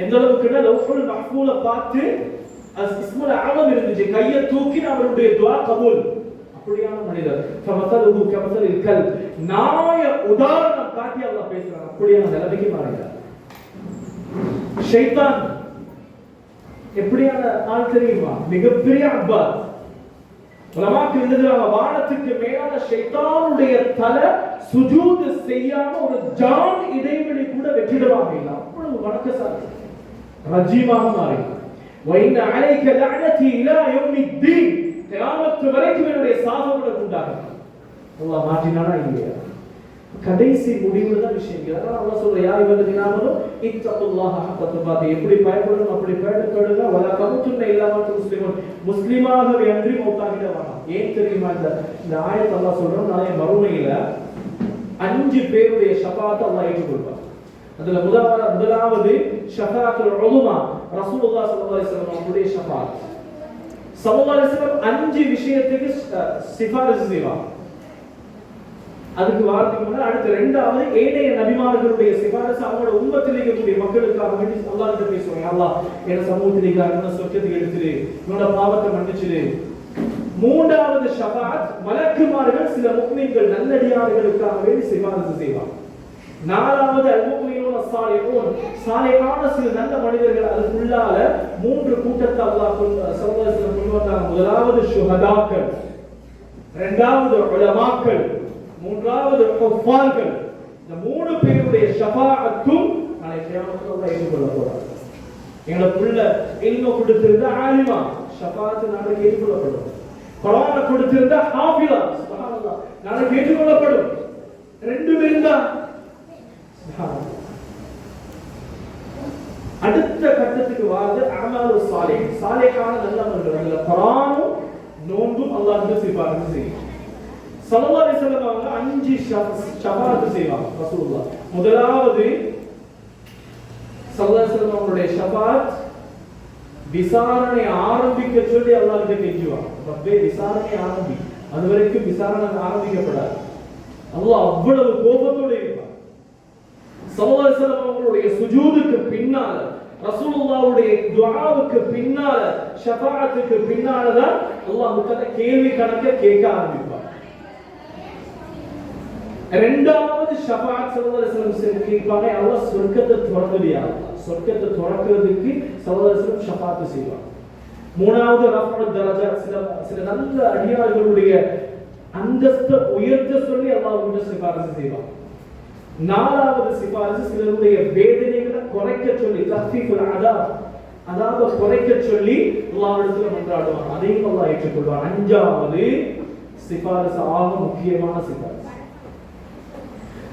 எந்த அளவுக்குன்னா லௌஹுல் மஹ்ஃபூல பார்த்து இஸ்முல் ஆலம் இருந்துச்சு, கையை தூக்கி அவருடைய துஆ கபூல். அப்படியான மனிதர். ஃபமதலுஹு கமதலில் கல்ப், நாய உதாரணம் காட்டி அல்லாஹ் பேசுறான். அப்படியான நிலைமைக்கு மாறினார். ஷைத்தான் எப்படியான ஆள் தெரியுமா? மிகப்பெரிய அப்பாஸ். உலமாக்கள் எழுதுறாங்க, வானத்துக்கு மேலான ஷைத்தானுடைய தலை சுஜூத் செய்யாம ஒரு ஜான் இடைவெளி கூட வெற்றிடமாக இல்லை. அவ்வளவு வணக்கசாலி, ரஜீமாக மாறினார். வைன அலைக லஅனதி இலா யௌமித்தீன், கியாமத் வரைக்கும் என்னுடைய சாபங்கள் உண்டாகும். அல்லாஹ் மாற்றினானா இல்லையா? கடைசி முடிவுல தான் விஷயம். அதனால அல்லாஹ் சொல்ற, யா அய்யுஹல்லதீனாமனு இத்தகுல்லாஹ ஹக்க துகாத்தி, எப்படி பயப்படணும் அப்படி பயப்படுங்க. வலா தமுத்துன்ன இல்லா வ அன்தும் முஸ்லிமூன், முஸ்லிமாகவே அன்றி மௌத்தாகிட வேண்டாம். ஏன் தெரியுமா இந்த ஆயத் அல்லாஹ் சொல்றான், நாளை மறுமையில 5 பேருடைய ஷஃபாஅத் அல்லாஹ் ஏற்றுக்கொள்வார். அதுல முதலாவது ஷஃபாஅத்துல் உலுமா ரசூலுல்லாஹி ஸல்லல்லாஹு அலைஹி வஸல்லம் அவருடைய ஷஃபாஅத். ஸல்லல்லாஹு அலைஹி வஸல்லம் 5 விஷயத்துக்கு சிபாரிசு செய்வார். அதுக்கு வார்த்தைக்கு முன்னாடி அடுத்து இரண்டாவது ஏனைய நபிமார்களுடைய சிபாரிசு அவங்களோட உம்மத்தில் இருக்கக்கூடிய மக்களுக்காக வேண்டி அல்லாஹ் கிட்ட பேசுவாங்க. அல்லாஹ் என் சமூகத்தில் இருக்கிற சொர்க்கத்துக்கு எடுத்துரு, என்னோட பாவத்தை மன்னிச்சிரு. மூன்றாவது ஷஃபாஅத் மலக்குமார்கள் சில முஃமின்கள் நல்லடியார்களுக்காக வேண்டி சிபாரிசு செய்வாங்க. நாலாவது அல்-முஃமினூன ஸாலிஹூன் சாலிஹான சில நல்ல மனிதர்கள். அதுக்குள்ளால 3 கூட்டத்தை அல்லாஹ் ஸல்லல்லாஹு அலைஹி வஸல்லம் கொண்டு வந்தாங்க. முதலாவது ஷுஹதாக்கள், இரண்டாவது உலமாக்கள், மூன்றாவது குஃபார்கள். இந்த 3 பேருடைய ஷஃபாஅத்தும் நாளை கியாமத்துல அல்லாஹ் ஏற்றுக்கொள்ளப்படும். எங்களுக்குள்ள இல்ம கொடுத்திருந்த ஆலிமா ஷஃபாஅத் நாளைக்கு ஏற்றுக்கொள்ளப்படும். குர்ஆனை கொடுத்திருந்த ஹாஃபிலா சுப்ஹானல்லாஹ் நாளைக்கு ஏற்றுக்கொள்ளப்படும். ரெண்டும் இருந்தா அடுத்த கட்டத்துக்கு வாது அமலு சாலிஹ் சாலிஹான நல்லவர்கள். அதுல குர்ஆனும் நோன்பும் அல்லாஹ்வுக்கு சிபாரிசு செய்யும். ஸல்லல்லாஹு அலைஹி வஸல்லம் அவங்க 5 ஷஃபாஅத் செய்வாங்க ரசூலுல்லாஹ். முதலாவது ஸல்லல்லாஹு அலைஹி வஸல்லம் அவங்களுடைய ஷஃபாஅத் விசாரணை ஆரம்பிக்க சொல்லி அல்லாஹ் கிட்ட கெஞ்சுவாங்க. ரப்பே விசாரணை ஆரம்பி. அதுவரைக்கும் விசாரணை ஆரம்பிக்கப்படாது. அல்லாஹ் அவ்வளவு கோபத்தோட இருப்பார். ஸல்லல்லாஹு அலைஹி வஸல்லம் அவங்களுடைய சுஜூதுக்கு பின்னால ரசூலுல்லாஹ்வுடைய துஆவுக்கு பின்னால ஷஃபாஅத்துக்கு பின்னால தான் அல்லாஹ் கிட்ட கேள்வி கணக்க கேட்க ஆரம்பிப்பார். இரண்டாவது ஷஃபாஅத் ஸல்லல்லாஹு அலைஹி வஸல்லம் கேட்பாங்க. அல்லாஹ் சொர்க்கத்தை திறந்துடியா, சொர்க்கத்தை திறக்கிறதுக்கு ஸல்லல்லாஹு அலைஹி வஸல்லம் ஷஃபாஅத் செய்வாங்க. மூணாவது ரஃபுல் தரஜாத் சில நல்ல அடியார்களுடைய அந்தஸ்தை உயர்த்த சொல்லி அல்லாஹ் கிட்ட சிபாரிசு செய்வாங்க. நாலாவது சிபாரிசு சிலருடைய வேதனைகளை குறைக்க சொல்லி தஃபீஃபுல் அதாப் அதாப குறைக்க சொல்லி அல்லாஹ்விடத்துல மன்றாடுவாங்க. அதையும் அல்லாஹ் ஏற்றுக்கொள்வார். அஞ்சாவது சிபாரிசு ஆக முக்கியமான சிபாரிசு.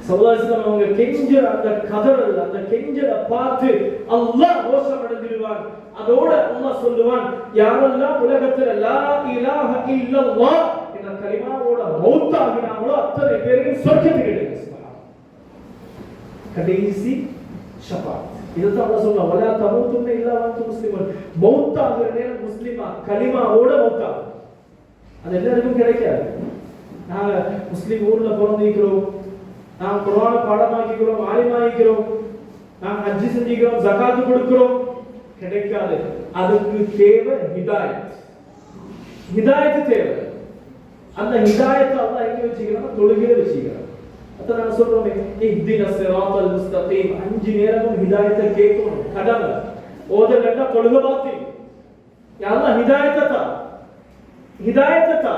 ஸல்லல்லாஹு அலைஹி வஸல்லம் அவங்க கெஞ்சற அந்த கதறல் அந்த கெஞ்சரை பார்த்து அல்லாஹ் ரோஷம் அடைஞ்சிடுவான். அதோட அல்லாஹ் சொல்லுவான், யாரெல்லாம் உலகத்துல லா இலாஹ இல்லல்லாஹ் என்ற கலிமாவோட மௌத்தாகினாங்களோ அத்தனை பேரையும் சொர்க்கத்துக்கு எடுங்க. கடைசி ஷஃபாஅத். இதுதான் அல்லாஹ் சொல்றான், வலா தமூதுன்ன இல்லா வஅன்தும் முஸ்லிமூன். மௌத்தாகிற நேரம் முஸ்லிமா கலிமாவோட மௌத்தாகும். அது எல்லாருக்கும் கிடைக்காது. நாங்க முஸ்லிம் ஊர்ல பிறந்திருக்கிறோம், நாம் குர்ஆனை பாடமாக்கிக்கிறோம், ஆலிமாக்கிக்கிறோம், நாம் ஹஜ் செஞ்சிக்கிறோம், ஜகாத் கொடுக்கிறோம், கிடைக்காது. அதுக்கு தேவை ஹிதாயத். ஹிதாயத் தேவை. அந்த ஹிதாயத்தை அல்லாஹ் எங்க வச்சிருக்கான்? தொழுகையில வச்சிருக்கான். அத நான் சொல்றோமே, இஹ்தின ஸிராத்தல் முஸ்தகீம். 5 நேரமும் ஹிதாயத்தை கேட்கணும். கடமை ஓதலன்னா தொழுகை பாத்தி. யா அல்லாஹ் ஹிதாயத்தை தா, ஹிதாயத்தை தா.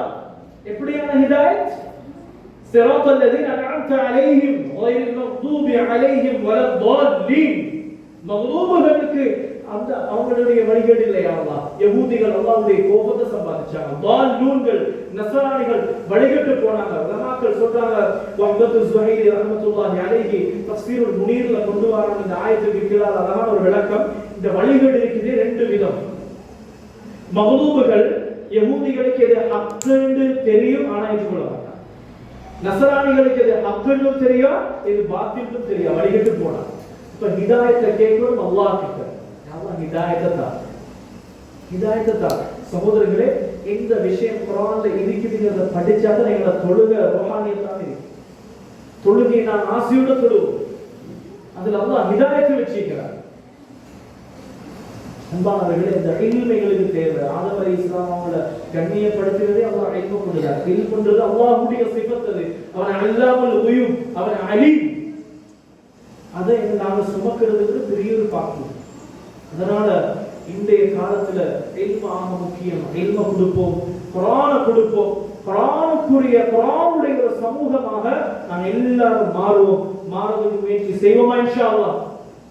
எப்படியான ஹிதாயத்? صراط الذين أنعمت عليهم غير المغضوب عليهم ولا الضالين. மக்லூபுகளுக்கு அந்த அவங்களுடைய வழிகள் இல்லையா அல்லாஹ்? யஹூதிகள் அல்லாஹ்வுடைய கோபத்தை சம்பாதிச்சாங்க. தால்லூன்கள் நஸரானிகள் வழிகட்டு போனாங்க. உலமாக்கள் சொல்றாங்க, வஹ்தத்து ஸுஹைலி ரஹ்மத்துல்லாஹி அலைஹி தஃசீருல் முனீர்ல கொண்டு வராங்க. இந்த ஆயத்துக்கு கீழ அழகான ஒரு விளக்கம். இந்த வழிகள் இருக்குது 2 விதம். மக்லூபுகள் யஹூதிகளுக்கு எது ஹக்னு தெரியும், ஆனா ஏற்றுக்கொள்ள மாட்டாங்க. நஸரானிகளுக்கு இது ஹக்னு தெரியும், இது பாத்தில்னு தெரியும், வழிகட்டு போனாங்க. இப்ப ஹிதாயத்தை கேட்கணும் அல்லாஹ் கிட்ட. அல்லாஹ் ஹிதாயத்தை தா, ஹிதாயத்தை தா. சகோதரர்களே, இந்த விஷயம் குர்ஆன்ல இருக்குதுங்கறத படிச்சா தான் எங்க தொழுகை ரோஹானியத்தா இருக்கு. தொழுகை நான் ஆசையோட தொழுவோம். அதுல அல்லாஹ் ஹிதாயத்தை வச்சிருக்கிறார். அன்பானவர்களே, இந்த இல்மைகளுக்கு தேவை. ஆதம் அலைஹிஸ்ஸலாம் அவங்கள கண்ணியப்படுத்துறதே அல்லாஹ் இல்ம கொடுத்தார். இல்ம் பண்றது அல்லாஹ்வுடைய சிஃபத். அது அவன் அல்லாமுல் குயூப், அவன் அலீம். அதை நாங்க சுமக்கிறதுக்கு பெரிய ஒரு பாக்கியம். அதனால இன்றைய காலத்துல இல்ம ஆக முக்கியம். இல்ம கொடுப்போம், குர்ஆனை கொடுப்போம். குர்ஆனுக்குரிய குர்ஆனுடைய ஒரு சமூகமாக நாம் எல்லாரும் மாறுவோம். மாறுவதற்கு முயற்சி செய்வோமா இன்ஷா அல்லாஹ்.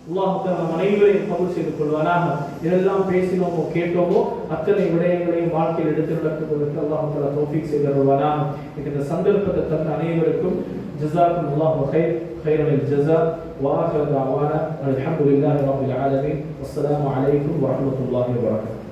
அல்லாஹ் தஆலா அனைவரையும் கபூல் செய்து கொள்வானாக. இதெல்லாம் பேசினோமோ கேட்டோமோ அத்தனை விடயங்களையும் வாழ்க்கையில் எடுத்து நடத்துவதற்கு அல்லாஹ் தஆலா தௌஃபீக் செய்து தருவானாக. இந்த சந்தர்ப்பத்தை தந்த அனைவருக்கும் ஜஸாக்குமுல்லாஹு கைரல் ஜஸா வ ஆகிரு தஅவானா அல்ஹம்துலில்லாஹி ரப்பில் ஆலமீன். அஸ்ஸலாமு அலைக்கும் வ ரஹ்மத்துல்லாஹி வ பரகாத்துஹு.